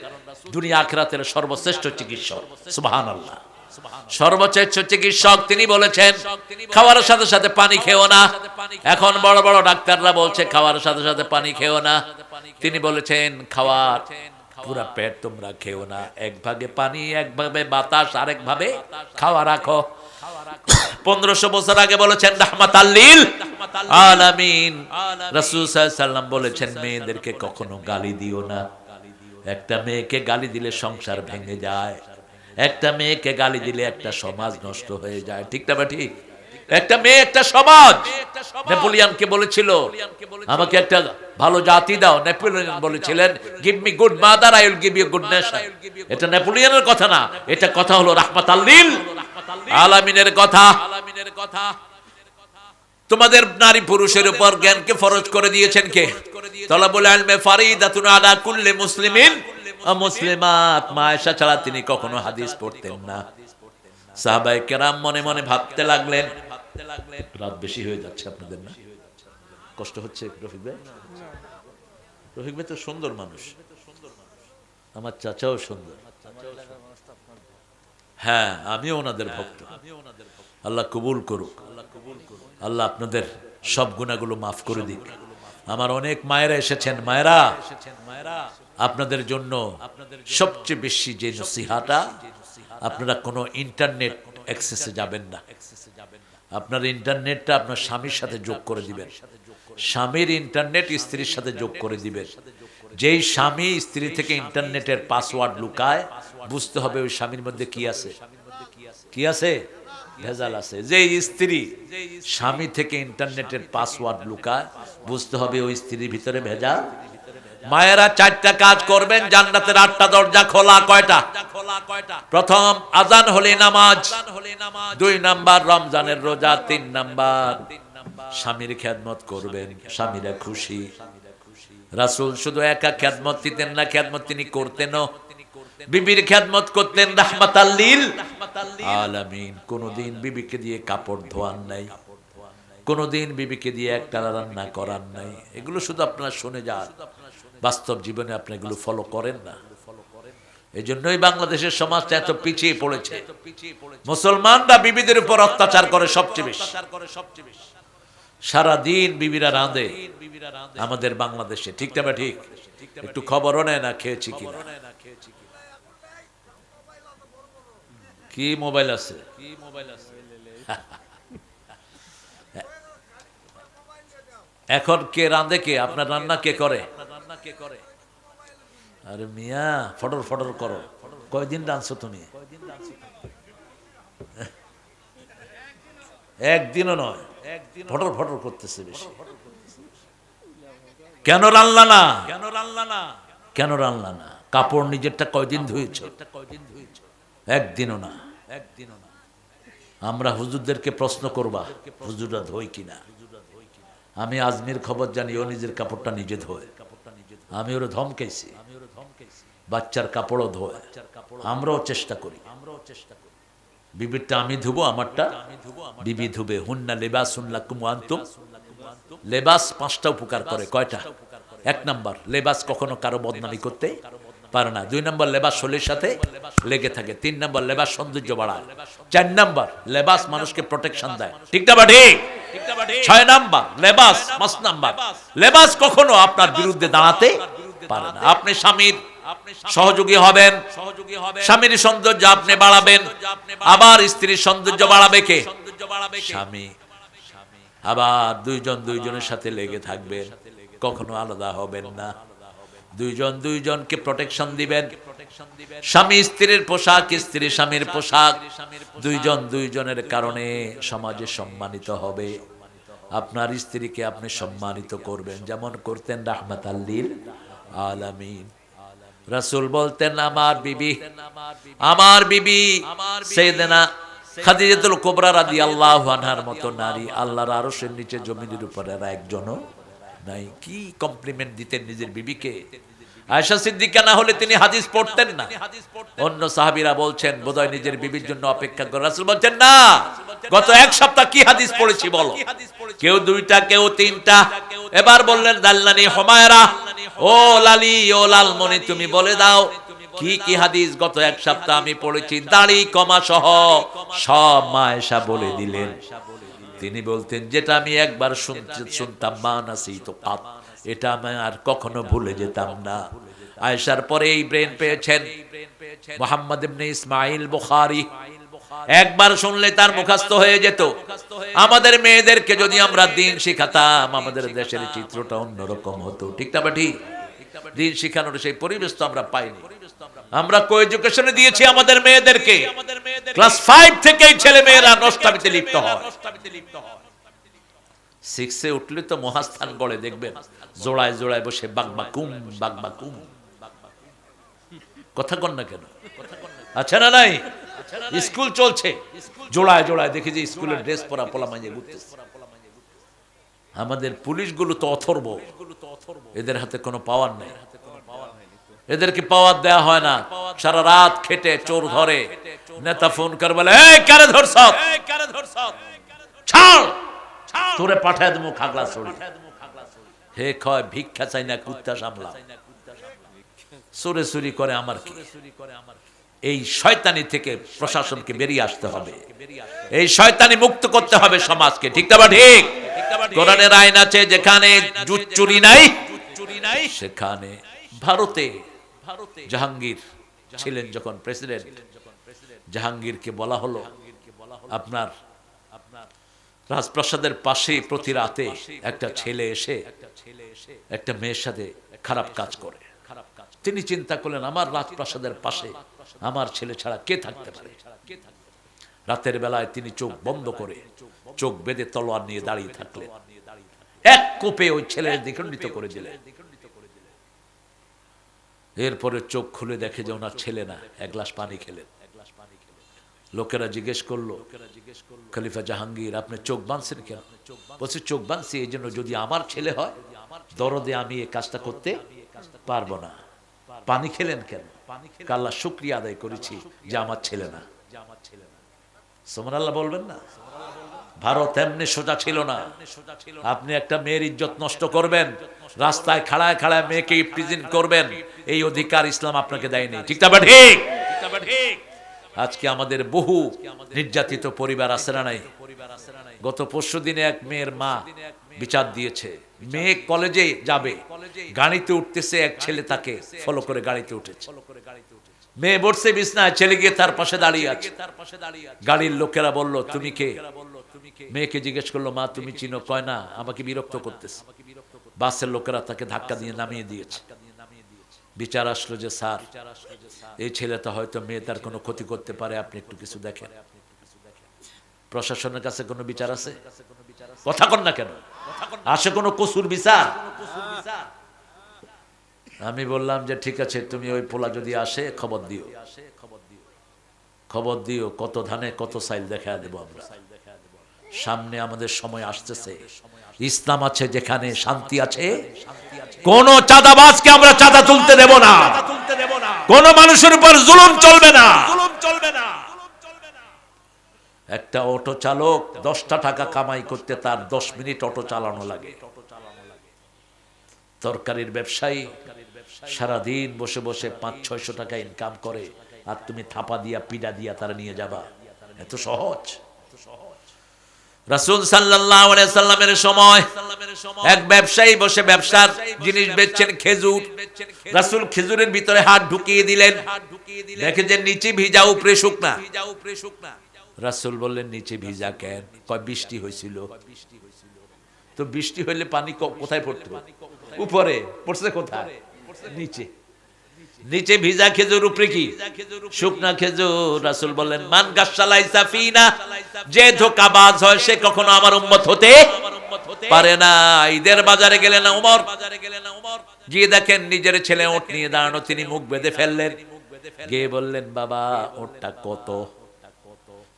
দুনিয়া আখিরাতের সর্বশ্রেষ্ঠ চিকিৎসক। সুবহানাল্লাহ। সর্বশ্রেষ্ঠ চিকিৎসক তিনি বলেছেন, খাওয়ার সাথে সাথে পানি খেও না। এখন বড় বড় ডাক্তাররা বলছে খাওয়ার সাথে সাথে পানি খেও না। তিনি বলেছেন, খাওয়ার পুরা পেট তোমরা খেও না, এক ভাগে পানি, এক ভাগে বাতাস, আরেক ভাবে খাওয়া রাখো। 1500 বছর আগে বলেছেন রাহমাতাল লিল আলামিন। রাসূল সাল্লাল্লাহু আলাইহি ওয়াসাল্লাম বলেছেন, মেয়েদেরকে কখনো গালি দিও না। একটা মেয়েকে গালি দিলে সংসার ভেঙে যায়। একটা মেয়েকে গালি দিলে একটা সমাজ নষ্ট হয়ে যায়, ঠিক না ঠিক? একটা মেয়ে একটা সমাজ। নেপোলিয়নকে বলেছিল আমাকে একটা ভালো জাতি দাও, নেপোলিয়ন বলেছিলেন give me good mother I will give you good nation. এটা নেপোলিয়নের কথা না, এটা কথা হলো রাহমাতাল লিল আলামিনের কথা। তোমাদের নারী পুরুষের উপর জ্ঞানকে ফরজ করে দিয়েছেন কে? তলাবুল ইলমে ফারিদাতুন আলা কুল্লি মুসলিমিন ওয়া মুসলিমাত। মা আয়েশা ছাড়া তিনি কখনো হাদিস পড়তেন না। সাহাবায়ে কেরাম মনে মনে ভাবতে লাগলেন, রাত বেশি হয়ে যাচ্ছে আপনাদের না? কষ্ট হচ্ছে রফিক ভাই? রফিক ভাই তো সুন্দর মানুষ, আমার চাচাও সুন্দর। হ্যাঁ, আমিও ওনাদের ভক্ত। আল্লাহ কবুল করুক, আল্লাহ আপনাদের সব গুনাহগুলো মাফ করে দিক। আমার অনেক মায়েরা এসেছেন। মায়েরা, আপনাদের জন্য সবচেয়ে বেশি যে নসিহাটা, আপনারা কোনো ইন্টারনেট অ্যাক্সেসে যাবেন না। আপনার ইন্টারনেটটা আপনার স্বামীর সাথে যোগ করে দিবেন। স্বামীর ইন্টারনেট স্ত্রীর সাথে যোগ করে দিবেন। যেই স্বামী স্ত্রী থেকে ইন্টারনেটের পাসওয়ার্ড লুকায়, বুঝতে হবে ওই স্বামীর মধ্যে কি আছে, কি আছে, ভেজাল আছে। যেই স্ত্রী স্বামী থেকে ইন্টারনেটের পাসওয়ার্ড লুকায়, বুঝতে হবে ওই স্ত্রীর ভিতরে ভেজাল। মায়েরা 4টা কাজ করবেন, জান্নাতের 8টা দরজা খোলা। কয়টা? প্রথম, আজান হলে নামাজ। 2 নাম্বার, রমজানের রোজা। 3 নাম্বার, স্বামীর খেদমত করবেন, স্বামীরা খুশি। রাসূল শুধু একা খেদমত দিতেন না, খেদমত তিনি করতেনও। বিবির খেদমত করতেন রাহমাতাল লিল আলামিন। কোনদিন বিবিকে দিয়ে কাপড় ধোয়ান নাই, কোনদিন বিবিকে দিয়ে একটা রান্না করান নাই। এগুলো শুধু আপনারা শুনে যান, বাস্তব জীবনে আপনি এগুলো ফলো করেন না। এই জন্যই বাংলাদেশের সমাজটা এত পিছিয়ে পড়েছে। মুসলমানরা বিবিদের উপর অত্যাচার করে সবচেয়ে বেশি। সারাদিন বিবিরা রাঁধে আমাদের বাংলাদেশে, ঠিক না ঠিক? একটু খবরও নেয় না খেয়েছি কিনা। কি মোবাইল আছে? এখন কে রাঁধে? কে আপনার রান্না কে করে? আরে মিয়া, ফটর ফটর করো। কয়দিন রাঁধছো তুমি? একদিনও নয়, ফটর ফটর করতেছে বেশি। কেন রান্না না? কেন রান্না না? কাপড় নিজেরটা কয়দিন ধুয়েছো? একদিনও না। আমরা হুজুরদেরকে প্রশ্ন করবা, হুজুররা ধোয় কিনা? আমি আজমির খবর জানি, ও নিজের কাপড়টা নিজে ধোয়। আমি ওরা ধমকেছি, বাচ্চার কাপড়ও ধোয়। আমরাও চেষ্টা করি। বিবিরটা আমি ধুবো, আমারটা বিবি ধুবে। হুন্না লিবাসুন লাকুম ওয়া আনতুম। লেবাস 5টা উপকার করে। কয়টা? 1 নাম্বার, লেবাস কখনো কারো বদনামি করতে পারে না। 2 নাম্বার, লেবাস শরীরের সাথে লেগে থাকে। 3 নাম্বার, লেবাস সৌন্দর্য বাড়ায়। 4 নাম্বার, লেবাস মানুষকে প্রোটেকশন দেয়, ঠিক না ঠিক? 6 নাম্বার, লেবাস 5 নাম্বার, লেবাস কখনো আপনার বিরুদ্ধে দাঁড়াতে পারে না। আপনি স্বামীর সহযোগী হবেন, স্বামীর সৌন্দর্য আপনি বাড়াবেন। আবার স্ত্রীর সৌন্দর্য বাড়াবে কে? স্বামী। আবার দুইজনের সাথে লেগে থাকবেন, কখনো আলাদা হবেন না। দুইজনকে প্রোটেকশন দিবেন। স্বামী স্ত্রীর পোশাক, স্ত্রী স্বামীর পোশাক। দুইজনের কারণে সমাজে সম্মানিত হবে। আপনার স্ত্রীকে আপনি সম্মানিত করবেন, যেমন করতেন রাহমাতাল লিল আলামিন। রাসূল বলতেন, আমার বিবি সাইয়েদানা খাদিজাতুল কুবরা রাদিয়াল্লাহু আনহার মতো নারী আল্লাহর আরশের নিচে জমিনের উপরে আর একজনও নাই। কি কমপ্লিমেন্ট দিতেন নিজের বিবিকে। আয়েশা সিদ্দিকা না হলে তিনি হাদিস পড়তেন না। অন্য সাহাবীরা বলছেন বোধহয় নিজের বিবির জন্য অপেক্ষা করে। রাসূল বলছেন, না, গত 1 সপ্তাহ কি হাদিস পড়েছি বলো। কেউ 2টা, কেউ 3টা। এবার বললেন, দাল্লানি হুমায়রা, ও লালি, ও লালমণি, তুমি বলে দাও কি কি হাদিস গত 1 সপ্তাহ আমি পড়েছি, দাড়ি কমা সহ সব মা আয়েশা বলে দিলেন। তিনি বলতেন, যেটা আমি একবার শুনতাম মা নাসিতু কাত, এটা আমি আর কখনো ভুলে যেতাম না। আয়েশার পরে এই ব্রেন পেয়েছেন মুহাম্মদ ইবনে ইসমাইল বুখারী। একবার শুনলে তার মুখস্থ হয়ে যেত। আমাদের মেয়েদেরকে যদি আমরা দিন শিখাতাম, আমাদের দেশের চিত্রটা অন্যরকম হতো, ঠিক না ঠিক? দিন শিখানোর সেই পরিবেশ তো আমরা পাইনি। আমরা কো এডুকেশনে দিয়েছি আমাদের মেয়েদেরকে, ক্লাস 5 থেকেই ছেলে মেয়েরা নষ্টামিতে লিপ্ত হয়। 6 এ উঠলে তো মহাস্থান গড়ে দেখবেন জোড়ায় জোড়ায় বসে বাগবাকুম বাগবাকুম। কথা কন না কেন? আচ্ছা না নাই? স্কুল চলছে, জোড়ায় জোড়ায় দেখি যে স্কুলের ড্রেস পরা পোলা মাইয়ে ঘুরতেছে। আমাদের পুলিশগুলো তো অথর্ব, এদের হাতে কোনো পাওয়ার নেই, এদেরকে পাওয়ার দেয়া হয় না। সারা রাত খেটে চোর ধরে, নেতা ফোন করে বলে এই কারে ধরছ, ছাড়, তোরে পাঠায় দেবো খাগলা চড়ি। হে কয় ভিক্ষা চাই না কুত্তা সামলা, চোরে চুরি করে আমার কি? এই শয়তানি থেকে প্রশাসনকে বেরিয়ে আসতে হবে, এই শয়তানি মুক্ত করতে হবে সমাজকে। ঠিক না? ঠিক। কোরআনের আইন আছে যেখানে জুট চুরি নাই সেখানে। ভারতে জাহাঙ্গীর ছিলেন যখন প্রেসিডেন্ট, জাহাঙ্গীরকে বলা হলো আপনার রাজপ্রাসাদের পাশে প্রতি রাতে একটা ছেলে এসে একটা মেয়ের সাথে খারাপ কাজ করে। তিনি চিন্তা করলেন আমার রাজপ্রাসাদের পাশে আমার ছেলে ছাড়া কে থাকতে পারে। রাতের বেলায় তিনি চোখ বন্ধ করে চোখ বেঁধে তলোয়ার নিয়ে দাঁড়িয়ে থাকলেন, এক কোপে ওই ছেলের দ্বিখণ্ডিত করে দিলেন। এরপরে চোখ খুলে দেখে যে ওনার ছেলে না, এক গ্লাস পানি খেলেন। লোকেরা জিজ্ঞেস করলো খলিফা জাহাঙ্গীর আপনি চোখ বাঁধছেন কেন? বলছে চোখ বাঁধছি এই জন্য যদি আমার ছেলে হয় দরদে আমি এই কাজটা করতে পারবো না। পানি খেলেন কেন? আল্লাহ শুকরিয়া আদায় করেছি যে আমার ছেলে না। সুবহানাল্লাহ বলবেন না? ভারত এমনি সোজা ছিল না। আপনি একটা মেয়ের ইজ্জত নষ্ট করবেন, রাস্তায় খাড়ায় খাড়ায় মেয়েকে প্রেজেন্ট করবেন, এই অধিকার ইসলাম আপনাকে দেয়নি। ঠিক না? ঠিক। আজকে আমাদের বহু নির্যাতিত পরিবার আছে না নাই? গত পরশু দিনে এক মেয়ের মা বিচার দিয়েছে, মেয়ে কলেজে যাবে, গাড়িতে উঠতেছে, এক ছেলে তাকে ফলো করে গাড়িতে উঠেছে। মেয়ে বসছে বিছনায়, ছেলে গিয়ে তার পাশে দাঁড়িয়ে আছে। গাড়ির লোকেরা বলল তুমি কে? মেয়েকে জিজ্ঞেস করলো মা তুমি চিনো? কয় না, আমাকে বিরক্ত করতেছে। বাসের লোকেরা তাকে ধাক্কা দিয়ে নামিয়ে দিয়েছে। বিচার আসলো যে স্যার এই ছেলেটা হয়তো মেয়ে তার কোনো ক্ষতি করতে পারে, আপনি একটু কিছু দেখেন। প্রশাসনের কাছে কোনো বিচার আছে? কথা কন না কেন? আসে কোনো কসুর বিচার? আমি বললাম যে ঠিক আছে তুমি ওই পোলা যদি আসে খবর দিও, খবর দিও, কত ধানে কত চাইল দেখা দেবো আমরা। সামনে আমাদের সময় আসতেছে, ইসলাম আছে যেখানে শান্তি আছে, কোন চাঁদাবাজকে আমরা চাঁদা তুলতে দেব না, কোন মানুষের উপর জুলুম চলবে না। একটা অটো চালক 10টা টাকা কামাই করতে তার 10 মিনিট অটো চালানো লাগে। তরকারির ব্যবসায়ী সারাদিন বসে বসে 500-600 টাকা ইনকাম করে, আর তুমি থাপা দিয়া পিডা দিয়া তারা নিয়ে যাবা? এত সহজ? রাসূল সাল্লাল্লাহু আলাইহি সাল্লামের সময় এক ব্যবসায়ী বসে ব্যবসার জিনিস বেচছেন, খেজুর। রাসূল খেজুরের ভিতরে হাত ঢুকিয়ে দিলেন, দেখে যে নিচে ভিজা উপরে শুকনা। রাসূল বললেন নিচে ভিজা কেন? কয় বৃষ্টি হয়েছিল। তো বৃষ্টি হইলে পানি কোথায় পড়তো? উপরে। পড়ছে কোথায়? নিচে। নিচে ভিজা খেজুর, উপরে কি? শুকনা খেজুর। রাসূল বললেন মান গাশালাইসা ফিনা, যে ধোঁকাবাজ হয় সে কখনো আমার উম্মত হতে পারে না। ঈদের বাজারে গেলেন ওমর, গিয়ে দেখেন নিজের ছেলে ওট নিয়ে দাঁড়ানো, তিনি মুখ বেঁধে ফেললেন। গিয়ে বললেন বাবা ওটটা কত?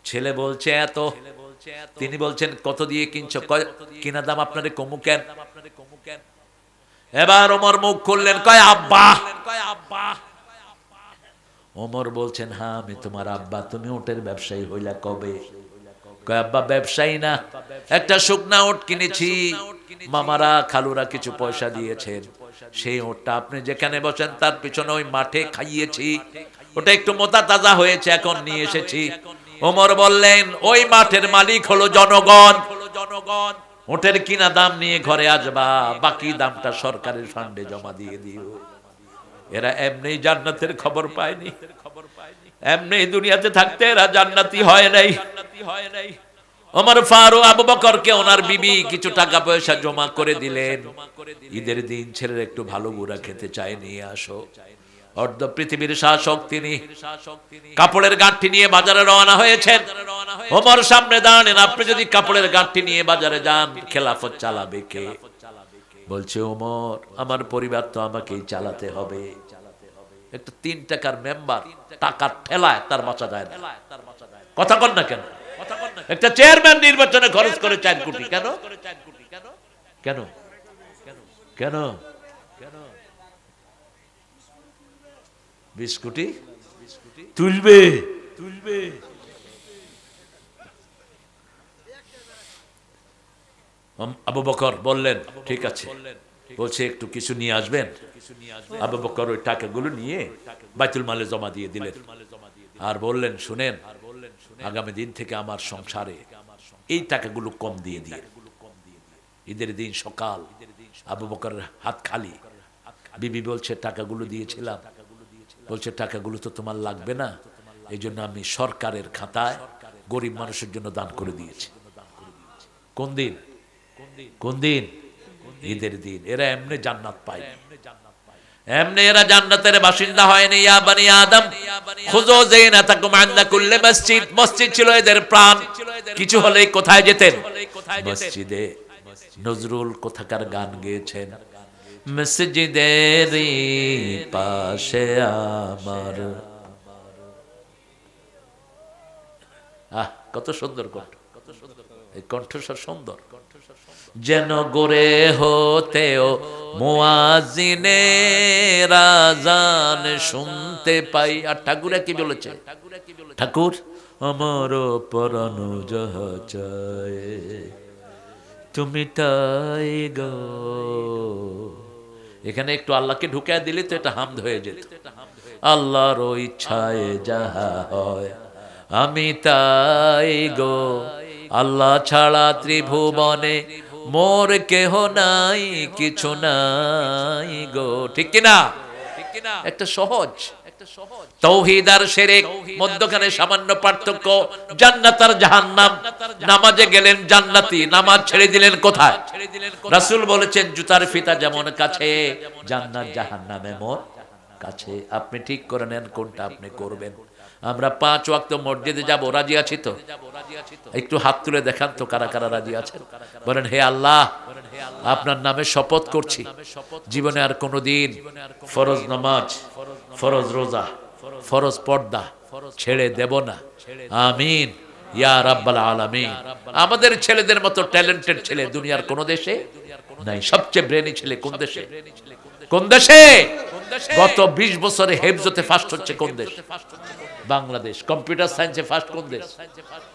ছেলে বলছে এত। তিনি বলছেন কত দিয়ে কিনছো? কিনা দাম আপনারে কমু কেন? এবার ওমর মুখ খুললেন, কয় আব্বা। ওমর বলছেন হ্যাঁ আমি তোমার আব্বা, তুমি ওটের ব্যবসায়ী হইলা কবে? কয় আব্বা ব্যবসায়ী না, একটা শুকনা ওট কিনেছি, মামারা খালুরা কিছু পয়সা দিয়েছেন, সেই ওটটা আপনি যেখানে বসেন তার পিছনে ওই মাঠে খাইয়েছি, ওটা একটু মোটা তাজা হয়েছে, এখন নিয়ে এসেছি। ওমর বললেন ওই মাঠের মালিক হলো জনগণ, ওটের কিনা দাম নিয়ে ঘরে আসবা, বাকি দামটা সরকারের ফান্ডে জমা দিয়ে দিও। এরা এমনি জান্নাতের খবর পায়নি, এমনি দুনিয়াতে থাকতে এরা জান্নাতি হয় নাই। ওমর ফারুক আবু বকরকে ওনার বিবি কিছু টাকা পয়সা জমা করে দিলেন। ঈদের দিন ছেলের একটু ভালো গুড়া খেতে চায়, নিয়ে আসো। অর্ধ পৃথিবীর শাসক তিনি। কাপড়ের গাঁঠি নিয়ে বাজারে রওনা হয়েছেন। ওমর সামনে দাঁড়ালেন, আপনি যদি কাপড়ের গাঁঠি নিয়ে বাজারে যান, খেলাফত চালাবে কে? বলছে ওমর, আমার পরিবার তো আমাকেই চালাতে হবে। একটা 3 টাকার মেম্বার টাকার ঠেলায় তার বাঁচা যায় না। কথা কন না কেন? একটা চেয়ারম্যান নির্বাচনে খরচ করে 4 কোটি। কেন কেন কেন? 20 কোটি তুলবে। আবু বকর বললেন ঠিক আছে। বলছে একটু কিছু নিয়ে আসবেন। আবু বকর ওই টাকাগুলো নিয়ে বাইতুল মালে জমা দিয়ে দিলেন আর বললেন, শুনেন, আগামী দিন থেকে আমার সংসারে এই টাকাগুলো কম দিয়ে দিয়ে। ঈদের দিন সকাল, আবু বকর হাত খালি। বিবি বলছে টাকাগুলো দিয়েছিলাম। বলছে টাকাগুলো তো তোমার লাগবে না, এই জন্য আমি সরকারের খাতায় গরিব মানুষের জন্য দান করে দিয়েছি। কোন দিন? কোন দিন? ঈদের দিন। এরা এমনি জান্নাত পায়, এমনি এরা জান্নাতের বাসিন্দা হয়নি। ইয়া বানি আদম খুযু যিনাতাকুম ইনদা কুল্লি মসজিদ। মসজিদ ছিল এদের প্রাণ। কিছু হলেই কোথায় যেতেন? মসজিদে। নজরুল কোথাকার গান গেয়েছেন, মসজিদের পাশে আমার। কত সুন্দর কণ্ঠ, এই কণ্ঠস্বর সুন্দর। যেন গোরে হতেও মুয়াজ্জিনের আযান শুনতে পাই। আর ঠাকুর কি বলেছে? ঠাকুর, আমার পরাণ যাহা চায় তুমি তাই গো। এখানে একটু আল্লাহকে ঢুকিয়ে দিলে তো এটা হামদ হয়ে যেত। আল্লাহর ইচ্ছায় যাহা হয় আমি তাই গো। আল্লাহ ছাড়া ত্রিভুবনে মোর কেহ নাই, কিছু নাই গো। ঠিক কিনা? একটা সহজ তাওহীদ আর শিরক, মধ্যখানে সামান্য পার্থক্য। জান্নাত আর জাহান্নাম। নামাজে গেলেন জান্নাতি, নামাজ ছেড়ে দিলেন কোথায়? রাসূল বলেছেন জুতার ফিতা যেমন কাছে, জান্নাত জাহান্নাম এমন কাছে। আপনি ঠিক করে নেন কোনটা আপনি করবেন। আমরা 5 ওয়াক্ত মসজিদে যাব, রাজি আছি তো? একটু হাত তুলে দেখান তো কারা কারা রাজি আছেন। বলেন, হে আল্লাহ, আপনার নামে শপথ করছি জীবনে আর কোনোদিন ফরজ নামাজ, ফরজ রোজা, ফরজ পর্দা ছেড়ে দেব না। আমিন ইয়া রাব্বাল আলামিন। আমাদের ছেলেদের মতো ট্যালেন্টেড ছেলে দুনিয়ার কোন দেশে নাই। সবচেয়ে ব্রেনি ছেলে কোন দেশে? কোন দেশে? গত 20 বছরে হেফজতে ফার্স্ট হচ্ছে কোন দেশ? বাংলাদেশ। কম্পিউটার সায়েন্সে ফার্স্ট কোন দেশ?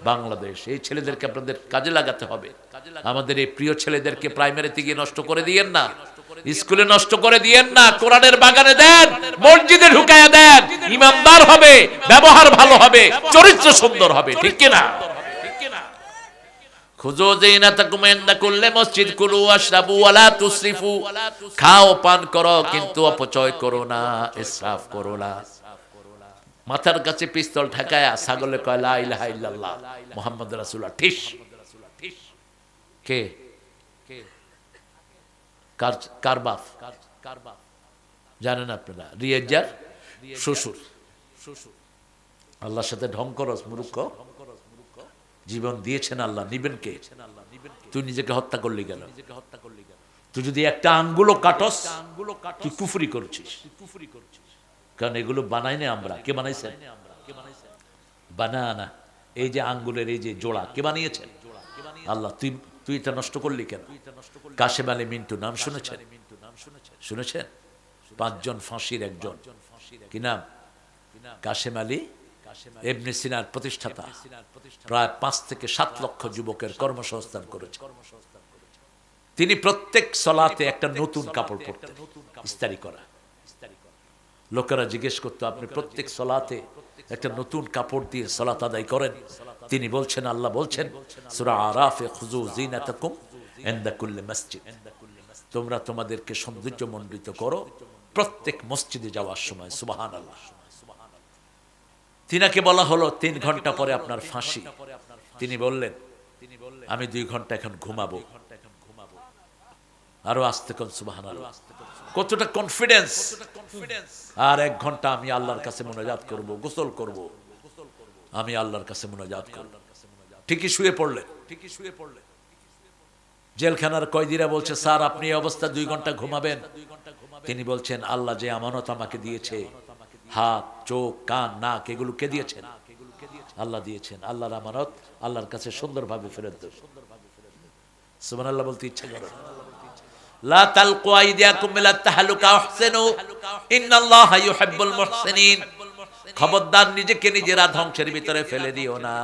বাংলাদেশ। এই ছেলেদেরকে আপনাদের কাজে লাগাতে হবে। আমাদের এই প্রিয় ছেলেদেরকে প্রাইমারিতে গিয়ে নষ্ট করে দিয়েন না, স্কুলে নষ্ট করে দিয়েন না। কোরআনের বাগানে দেন, মসজিদে ঢুকায়া দেন। ইমানদার হবে, ব্যবহার ভালো হবে, চরিত্র সুন্দর হবে। ঠিক কিনা? খুযু যিনাতাকুম ইনদা কুল্লি মসজিদ, কুলু ওয়াশরাবু ওয়ালা তুসরিফু। খাও, পান করো, কিন্তু অপচয় করো না, ইসরাফ করো না। মাথার কাছে পিস্তল ঠেকায়া ছাগলে কয় লা ইলাহা ইল্লাল্লাহ মুহাম্মাদুর রাসূলুল্লাহ। ঠিস। কে? কার বাপ জানেন আপনারা? রিয়াজার শ্বশুর। আল্লাহর সাথে ঢং করস মূর্খ। জীবন দিয়েছেন আল্লাহ, নিবেন কে? তুই নিজেকে হত্যা করলি কেন? তুই যদি একটা আঙ্গুলও কাটস তুই কুফরি করছিস। কারণ এগুলো বানাই না আমরা। কে বানাইছেন? বানানা। এই যে আঙ্গুলের এই যে জোড়া কে বানিয়েছেন? আল্লাহ। তুই এটা নষ্ট করলি কেন? কাশেম আলী মিন্টু নাম শুনেছেন? শুনেছেন? 5 জন ফাঁসির একজন। কি নাম? কাশেম আলী ইবনে সিনার প্রতিষ্ঠাতা। প্রায় 5 থেকে 7 লক্ষ যুবকের কর্মসংস্থান করেছে। তিনি প্রত্যেক সলাতে একটা নতুন কাপড় পরতেন, ইস্তারি করা। লোকেরা জিজ্ঞেস করতো, আপনি প্রত্যেক সলাতে একটা নতুন কাপড় দিয়ে সলাত আদায় করেন? তিনি বলছেন, আল্লাহ বলছেন সূরা আরাফে, খুযু যিনাতাকুম ইনদা কুল্লি মসজিদ। তোমরা তোমাদেরকে সৌন্দর্যমণ্ডিত করো প্রত্যেক মসজিদে যাওয়ার সময়। সুবহানাল্লাহ। তিনাকে বলা হলো 3 ঘন্টা পরে আপনার ফাঁসি। তিনি বললেন, আমি 2 ঘন্টা এখন ঘুমাবো। আরো আস্তে কোন সুবহানাল্লাহ। কতটা কনফিডেন্স। আর 1 ঘন্টা আমি আল্লাহর কাছে মুনাজাত করব, গোসল করব, আমি আল্লাহর কাছে মুনাজাত করব। ঠিকই শুয়ে পড়লেন। জেলখানার কয়েদিরা বলছে, স্যার আপনি এই অবস্থা 2 ঘন্টা ঘুমাবেন? তিনি বলছেন, আল্লাহ যে আমানত আমাকে দিয়েছে, হাত, চোখ, কান, নাক, এগুলো কে দিয়েছেন? আল্লাহ দিয়েছেন। আল্লাহর আমানত আল্লাহর কাছে সুন্দরভাবে ফেরত দেব। সুবহানাল্লাহ বলতে ইচ্ছা করে। লা তালকু আইদিয়াকুম ইলা তাহলুকা আহসিনু ইন্নাল্লাহা ইউহিব্বুল মুহসিনিন। খবরদার নিজেকে নিজেরা ধ্বংসের ভিতরে ফেলে দিও না,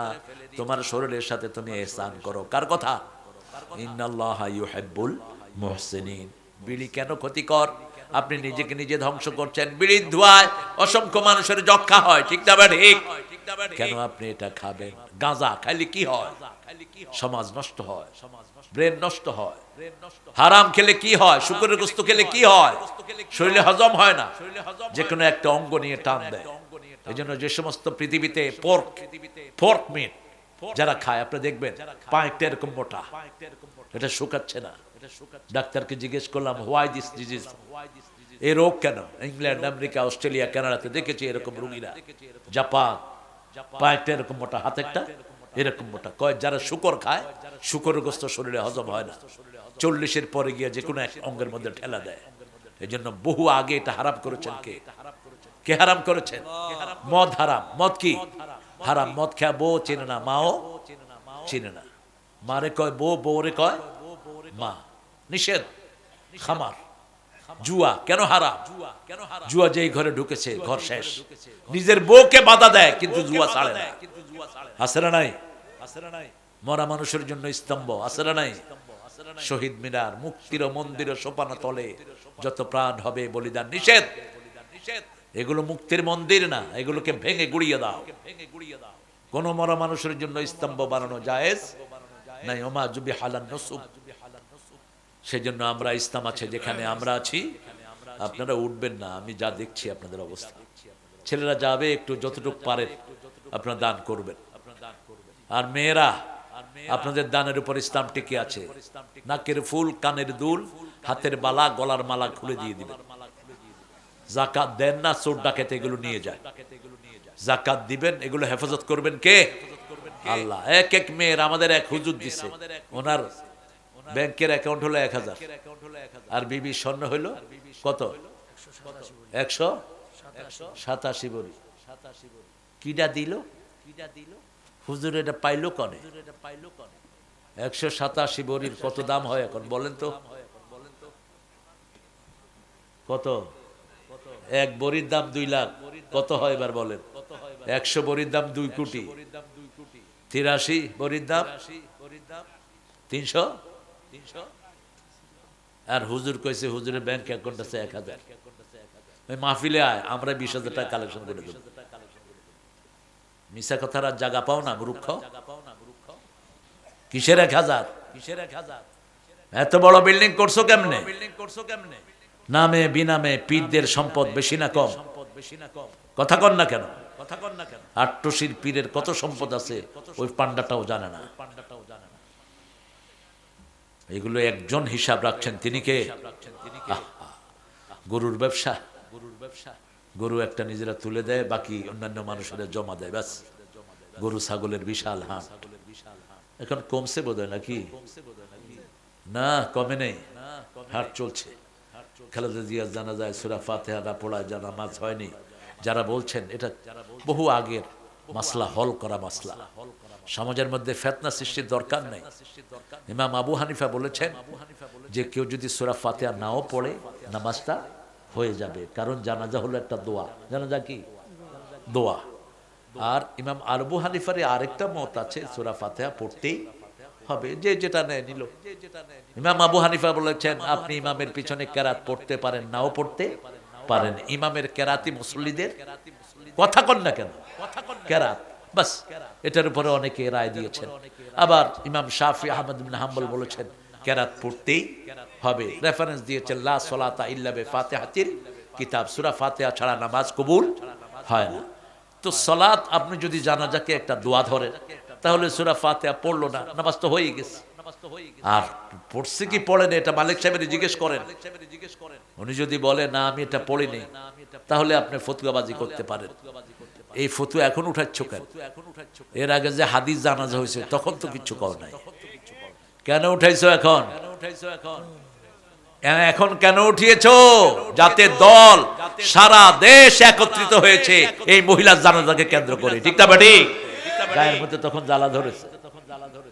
তোমার শরীরের সাথে তুমি ইহসান করো। কার কথা? ইন্নাল্লাহা ইউহিব্বুল মুহসিনিন। বিড়ি কেন ক্ষতিকর? আপনি নিজেকে নিজে ধ্বংস করছেন। বিড়ির ধোঁয়ায় অসংখ্য মানুষের যক্ষা হয়, ঠিক না ঠিক? কেন আপনি এটা খাবেন? গাঁজা খাইলে কি হয়? সমাজ নষ্ট হয়, ব্রেন নষ্ট হয়। হারাম খেলে কি হয়? শুকরের গোশত খেলে কি হয়? শরীরে হজম হয় না, যে কোনো একটা অঙ্গ নিয়ে টান দেয়। এই জন্য যে সমস্ত পৃথিবীতে পোর্ক মিট যারা খায়, আপনি দেখবেন পায়েকটা এরকম মোটা, এটা শুকাচ্ছে না। ডাক্তারকে জিজ্ঞেস করলাম, হোয়াই দিস ডিজিজ, এই রোগ কেন? ইংল্যান্ড, আমেরিকা, অস্ট্রেলিয়া, কানাডাতে দেখেছি এরকম রোগীরা। জাপান, পায়েকটা এরকম মোটা, হাতেরটা এরকম মোটা। কয় যারা শুকর খায়, শুকরের গোশত শরীরে হজম হয় না, 40-এর পরে গিয়ে যে কোনো এক অঙ্গের মধ্যে ঠেলা দেয়। এই জন্য বহু আগে এটা হারাম করেছেন কে? কে হারাম করেছেন? মদ হারাম। মদ কি হারাম? মদ খেয়া বউ চেনে না, মাও চিনে না। মারে কয় বউ, বউরে কয় মা। নিষেধ। খামার, জুয়া কেন হারাম? জুয়া যেই ঘরে ঢুকেছে ঘর শেষ। নিজের বউকে বাধা দেয় কিন্তু জুয়া ছাড়ে না। আছে না নাই? মরা মানুষের জন্য স্তম্ভ আছে না নাই? শহীদ মিনার, মুক্তির মন্দির, সোপানা তলে যত প্রাণ হবে বলিদান নিষেধ। এগুলো মুক্তির মন্দির না, এগুলোকে ভেঙে গুড়িয়ে দাও। কোন মরা মানুষের জন্য স্তম্ভ বানানো জায়েজ নাই। ওমা জুবি হালান নসুব। সেজন্য আমরা, ইসলাম আছে যেখানে আমরা আছি, আপনারা উঠবেন না। আমি যা দেখছি আপনাদের অবস্থা, ছেলেরা যাবে একটু যতটুকু পারেন আপনারা দান করবেন। আর মেয়েরা, আপনাদের দানের উপর ইসলাম টিকে আছে। নাকের ফুল, কানের দুল, হাতের বালা, গলার মালা খুলে দিয়ে দিবেন। জাকাত দেন না, চোর ডাকাত এগুলো নিয়ে যায়। জাকাত দিবেন, এগুলো হেফাজত করবেন কে? আল্লাহ। এক এক মেয়ের আমাদের এক হুজুর দিছে, ওনার ব্যাংকের অ্যাকাউন্ট হলো 1000, আর বিবি স্বর্ণ হইল কত? 187 বড়ি। কিডা দিল হুজুর? এটা পাইলো কনে? 187 বড়ির কত দাম হয় এখন বলেন তো? কত? এক বড়ির দাম 2 লাখ। কত হয় এবার বলেন? 100 বড়ির দাম 2 কোটি। 83 বড়ির দাম 300। আর হুজুর কইছে হুজুরের ব্যাংক অ্যাকাউন্ট আছে 1000। ওই মাহফিলে আয়, আমরা 20,000 টাকা কালেকশন করে দেব। মিশা কথার আর জায়গা পাও না মূর্খ। কিসের 1000? এত বড় বিল্ডিং করছো কেমনে? নামে বিনামে পীরদের সম্পদ বেশি না কম? কথা কন না কেন? আট্টশির পীরের কত সম্পদ আছে ওই পান্ডাটাও জানে না। এগুলো একজন হিসাব রাখছেন, তিনি কে? গরুর ব্যবসা। গরু একটা নিজেরা তুলে দেয়, বাকি অন্যান্য মানুষেরা জমা দেয়, ব্যাস। গরু ছাগলের বিশাল হাট। এখন কমছে বোধহয় নাকি? না, কমে নেই, হাট চলছে। খালেদা জিয়ার জানাজায় সূরা ফাতিহা না পড়ায় নামাজ হয়নি। যারা বলছেন এটা বহু আগের মাসলা, হল করা মাসলা। সমাজের মধ্যে ফিতনা সৃষ্টির দরকার নেই। ইমাম আবু হানিফা বলেছেন যে কেউ যদি সূরা ফাতিহা নাও পড়ে নামাজটা হয়ে যাবে, কারণ জানাজা হলো একটা দোয়া। জানাজা কি? দোয়া। আর ইমাম আবু হানিফার আরেকটা মত আছে, সূরা ফাতিহা পড়তেই হবে, যে যেটা নেয় নিল। ইমাম আবু হানিফা বলেছেন আপনি ইমামের পিছনে কেরাত পড়তে পারেন, নাও পড়তে পারেন। ইমামের কেরাতি মুসল্লিদের কথা কন না কেন? কেরাত বাস, এটার উপরে অনেকে রায় দিয়েছেন। আবার ইমাম শাফি আহমদ বিন হাম্বল বলেছেন কেরাত পড়তেই হবে। রেফারেন্স দিয়েছেন লা সলাতা ইল্লা বিফাতিহাতিল কিতাব, সূরা ফাতিহা ছাড়া নামাজ কবুল হয় না। তো সালাত, আপনি যদি জানাজাকে একটা দোয়া ধরেন, তাহলে সূরা ফাতিহা পড়লো না, নামাজ তো হয়ে গেছে। আর পড়ছে কি পড়েন এটা মালিক সাহেবের জিজ্ঞেস করেন। উনি যদি বলে না আমি এটা পড়িনি, তাহলে আপনি ফতুয়াবাজি করতে পারেন। এই ফতুয়া এখন উঠাচ্ছ কেন? এর আগে যে হাদিস জানাজা হয়েছে তখন তো কিচ্ছু কর নাই, কেন উঠাইছো এখন? এখন কেন উঠিয়েছো? যাতে দল সারা দেশ একত্রিত হয়েছে এই মহিলার জানাজাকে কেন্দ্র করে, ঠিক না বেটি? গায়ের মধ্যে তখন জ্বালা ধরেছে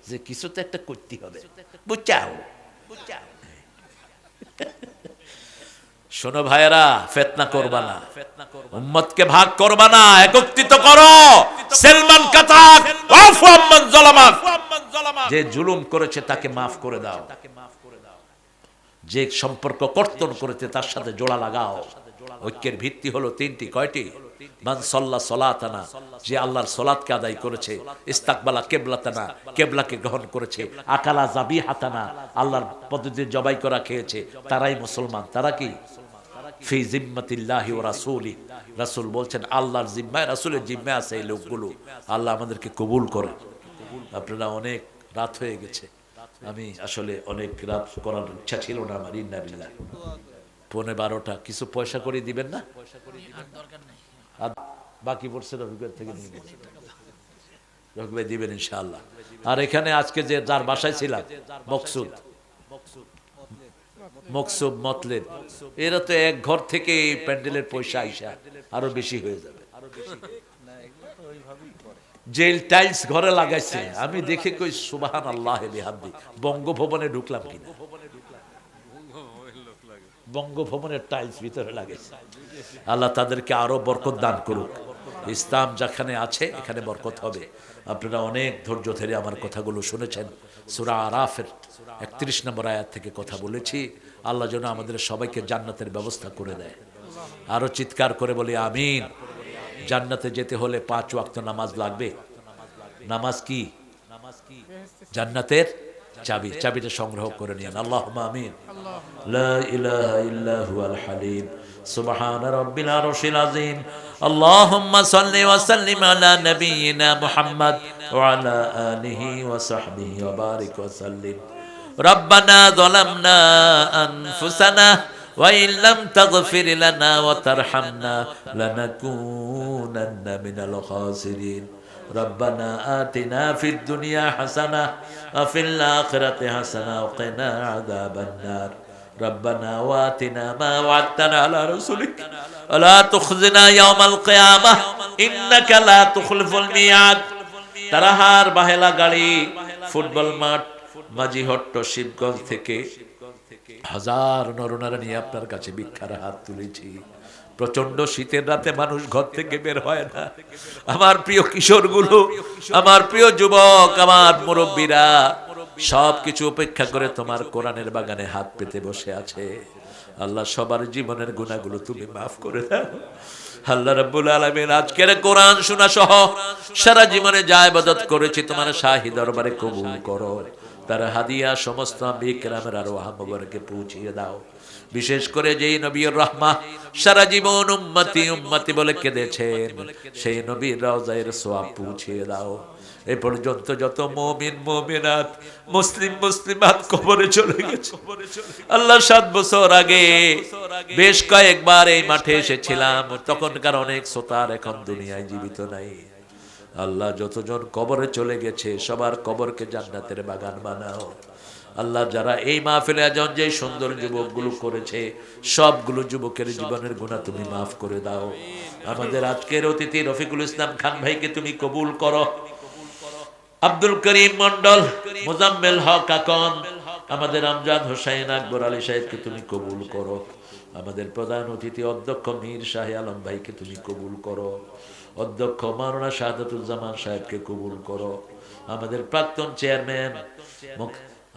যে কিছু তো একটা করতে হবে, বুঝছাও? শোনো ভাইয়েরা, ফিতনা করবা না, উম্মতকে ভাগ করবা না, একত্রিত করো। সালমান কাতাক ওয়াফু আম্মান যালামাক, যে জুলুম করেছে তাকে মাফ করে দাও, যে সম্পর্ক কর্তন করেছে তার সাথে জোড়া লাগাও। ঐক্যের ভিত্তি হলো তিনটি। কয়টি? মান সাল্লা সালাতানা, যে আল্লাহর সালাতকে আদায় করেছে, ইস্তাকবালা কিবলাতানা, কিবলাকে গ্রহণ করেছে, আকালা যাবিহাতানা, আল্লাহর পদ্ধতিতে জবাই করা খেয়েছে, তারাই মুসলমান। তারা কি? ফি জিম্মাতিল্লাহি ওয়া রাসূলি, রাসূল বলছেন আল্লাহর জিম্মায়, রাসূলের জিম্মায় আছে এই লোকগুলো। আল্লাহ আমাদেরকে কবুল করে। আপনারা অনেক রাত হয়ে গেছে, আমি আসলে অনেক রাত করার ইচ্ছা ছিল না আমার। ইন্না বিল্লাহ, 11:15, কিছু পয়সা করে দিবেন না? আর বাকি পড়ছে রফিকের থেকে নিয়ে নেবেন, রফিক ভাই দিবেন ইনশাআল্লাহ। আর এখানে আজকে যে যার বাসায় ছিলাম, মকসুদ, মকসুদ, মতলেব, এরা তো এক ঘর থেকে এই প্যান্ডেলের পয়সা আইসা আরো বেশি হয়ে যাবে। জেল টাইলস ঘরে লাগাইছে, আমি দেখে কই সুবহানাল্লাহ বিহামদি, বঙ্গভবনে ঢুকলাম কিনা। বঙ্গভবনের টাইলস ভিতরে লাগাইছে। আল্লাহ তাদেরকে আরো বরকত দান করুক। ইসলাম যেখানে আছে এখানে বরকত হবে। আপনারা অনেক ধৈর্য ধরে আমার কথাগুলো শুনেছেন। সূরা আরাফের 31 নম্বর আয়াত থেকে কথা বলেছি। আল্লাহ যেন আমাদের সবাইকে জান্নাতের ব্যবস্থা করে দেয়। আরো চিৎকার করে বলি আমিন। জান্নাতে যেতে হলে 5 ওয়াক্ত নামাজ লাগবে। নামাজ কি? জান্নাতের চাবি। চাবিটা সংগ্রহ করে নিন। আল্লাহুম্মা আমিন। লা ইলাহা ইল্লা হুয়াল হালিম, সুবহান রাব্বিল আরশিল আযীম। আল্লাহুম্মা সাল্লি ওয়া সাল্লিম আলা নাবিয়িনা মুহাম্মদ ওয়া আলা আলিহি ওয়া সাহবিহি ওয়া বারিক ওয়া সাল্লিম। রব্বানা যালামনা আনফুসানা ওয়া ইন লাম তাগফির লানা ওয়া তারহামনা লানাকুনান্না মিনাল খাসিরিন। ربنا آتنا في الدنيا حسنة وفي الآخرة حسنة وقنا عذاب النار ربنا وآتنا ما وعدتنا على رسلك ولا تخزنا يوم القيامة إنك لا تخلف الميعاد। তারাহার বাহেলা গাড়ি, ফুটবল মাঠ, মাঝিহট্ট, শিবগঞ্জ থেকে হাজার নরনারী নিয়ে আপনার কাছে ভিক্ষার হাত তুলেছি। প্রচন্ড শীতের রাতে মানুষ ঘর থেকে বের হয় না। আমার প্রিয় কিশোরগুলো, আমার প্রিয় যুবক, আমার মুরব্বীরা সবকিছু উপেক্ষা করে তোমার কোরআনের বাগানে হাত পেতে বসে আছে। আল্লাহ সবার জীবনের গুনাহগুলো তুমি মাফ করে দাও। আল্লাহ রাব্বুল আলামিন আজকের কোরআন শোনা সহ সারা জীবনে যা ইবাদত করেছি তোমার শাহী দরবারে কবুল করো। তার হাদিয়া সমস্ত আম্বিয়া কিরামের আরওয়াহ মুবারকে পৌঁছিয়ে দাও। বিশেষ করে যেই নবীর রাহমা সারা জীবন উম্মতি উম্মতি বলে কেঁদেছেন, সেই নবীর রওজায়ের সওয়াব পৌঁছিয়ে দাও। এ পর্যন্ত যত মুমিন মুমিনাত, মুসলিম মুসলিমাত কবরে চলে গেছে, আল্লাহ 7 বছর আগে বেশ কয়েকবার এই মাঠে এসেছিলাম, তখনকার অনেক শ্রোতার এখন দুনিয়ায় জীবিত নাই। আল্লাহ যতজন কবরে চলে গেছে সবার কবরকে জান্নাতের বাগান বানাও। আল্লাহ যারা এই মাহফিলে আয়োজন যে সুন্দর যুবকগুলো করেছে, সবগুলো যুবকের জীবনের গুনাহ তুমি মাফ করে দাও। আমাদের আজকের অতিথি রফিকুল ইসলাম খান ভাইকে তুমি কবুল করো। আব্দুল করিম মন্ডল, মুজাম্মেল হক আকন, আমাদের আমজাদ হোসেন আকবর আলী সাহেবকে তুমি কবুল করো। আমাদের প্রধান অতিথি অধ্যক্ষ মীর শাহে আলম ভাইকে তুমি কবুল করো। অধ্যক্ষ মাওলানা শাহাদাতুজ্জামান সাহেবকে কবুল করো। আমাদের প্রাক্তন চেয়ারম্যান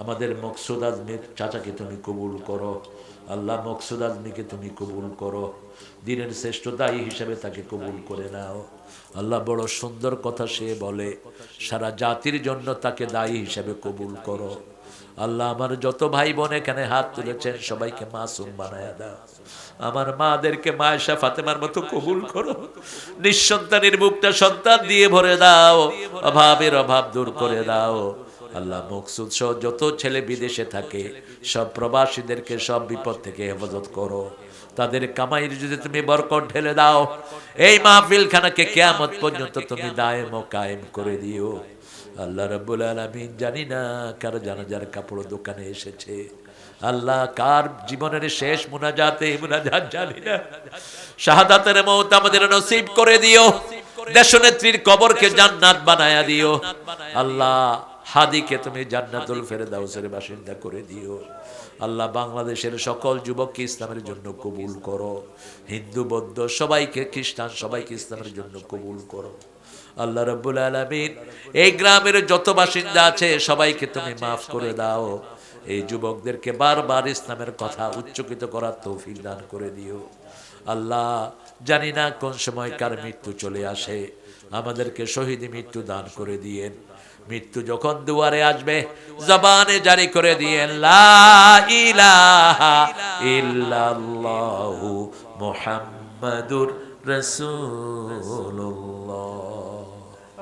আমাদের মকসুদ আজমির চাচাকে তুমি কবুল করো। আল্লাহ মকসুদ আজমিকে তুমি কবুল করো, দিনের শ্রেষ্ঠ দায়ী হিসেবে তাকে কবুল করে নাও। আল্লাহ বড় সুন্দর কথা সে বলে, সারা জাতির জন্য তাকে দায়ী হিসেবে কবুল করো। আল্লাহ আমার যত ভাই বোন এখানে হাত তুলেছেন সবাইকে মাসুম বানায়া দাও। আমার মাদেরকে মায়েশা ফাতেমার মতো কবুল করো। নিঃসন্তানের বুকটা সন্তান দিয়ে ভরে দাও, অভাবের অভাব দূর করে দাও। আল্লাহ মকসুদ সহ যত ছেলে বিদেশে থাকে সব প্রবাসীদেরকে সব বিপদ থেকে হেফাজত করো, তাদের কামাইয়ের যদি তুমি বরকত ঢেলে দাও, এই মাহফিল খানাকে কিয়ামত পর্যন্ত তুমি দায়েম ও কায়েম করে দিও। আল্লাহ রাব্বুল আলামিন, জানি না কার জানাজার কাপড় দোকানে এসেছে, আল্লাহ কার জীবনের শেষ মুনাজাতে মুনাজাত জানি না, শাহাদাতের মওত আমাদের নসিব করে দিও, দেশনেত্রীর কবরকে জান্নাত বানায়া দিও। আল্লাহ হাদিকে তুমি জান্নাতুল ফেরদাউসের বাসিন্দা করে দিও। আল্লাহ বাংলাদেশের সকল যুবককে ইসলামের জন্য কবুল করো, হিন্দু বৌদ্ধ সবাইকে, খ্রিস্টান সবাইকে ইসলামের জন্য কবুল করো। আল্লাহ রাব্বুল আলামিন, এই গ্রামের যত বাসিন্দা আছে সবাইকে তুমি মাফ করে দাও। এই যুবকদেরকে বারবার ইসলামের কথা উচ্চকিত করার তৌফিক দান করে দিও। আল্লাহ জানি না কোন সময় কার মৃত্যু চলে আসে, আমাদেরকে শহীদ মৃত্যু দান করে দিয়েন। মৃত্যু যখন দুয়ারে আসবে জবানে জারি করে দিয়েন, লা ইলাহা ইল্লাল্লাহু মুহাম্মাদুর রাসূলুল্লাহ।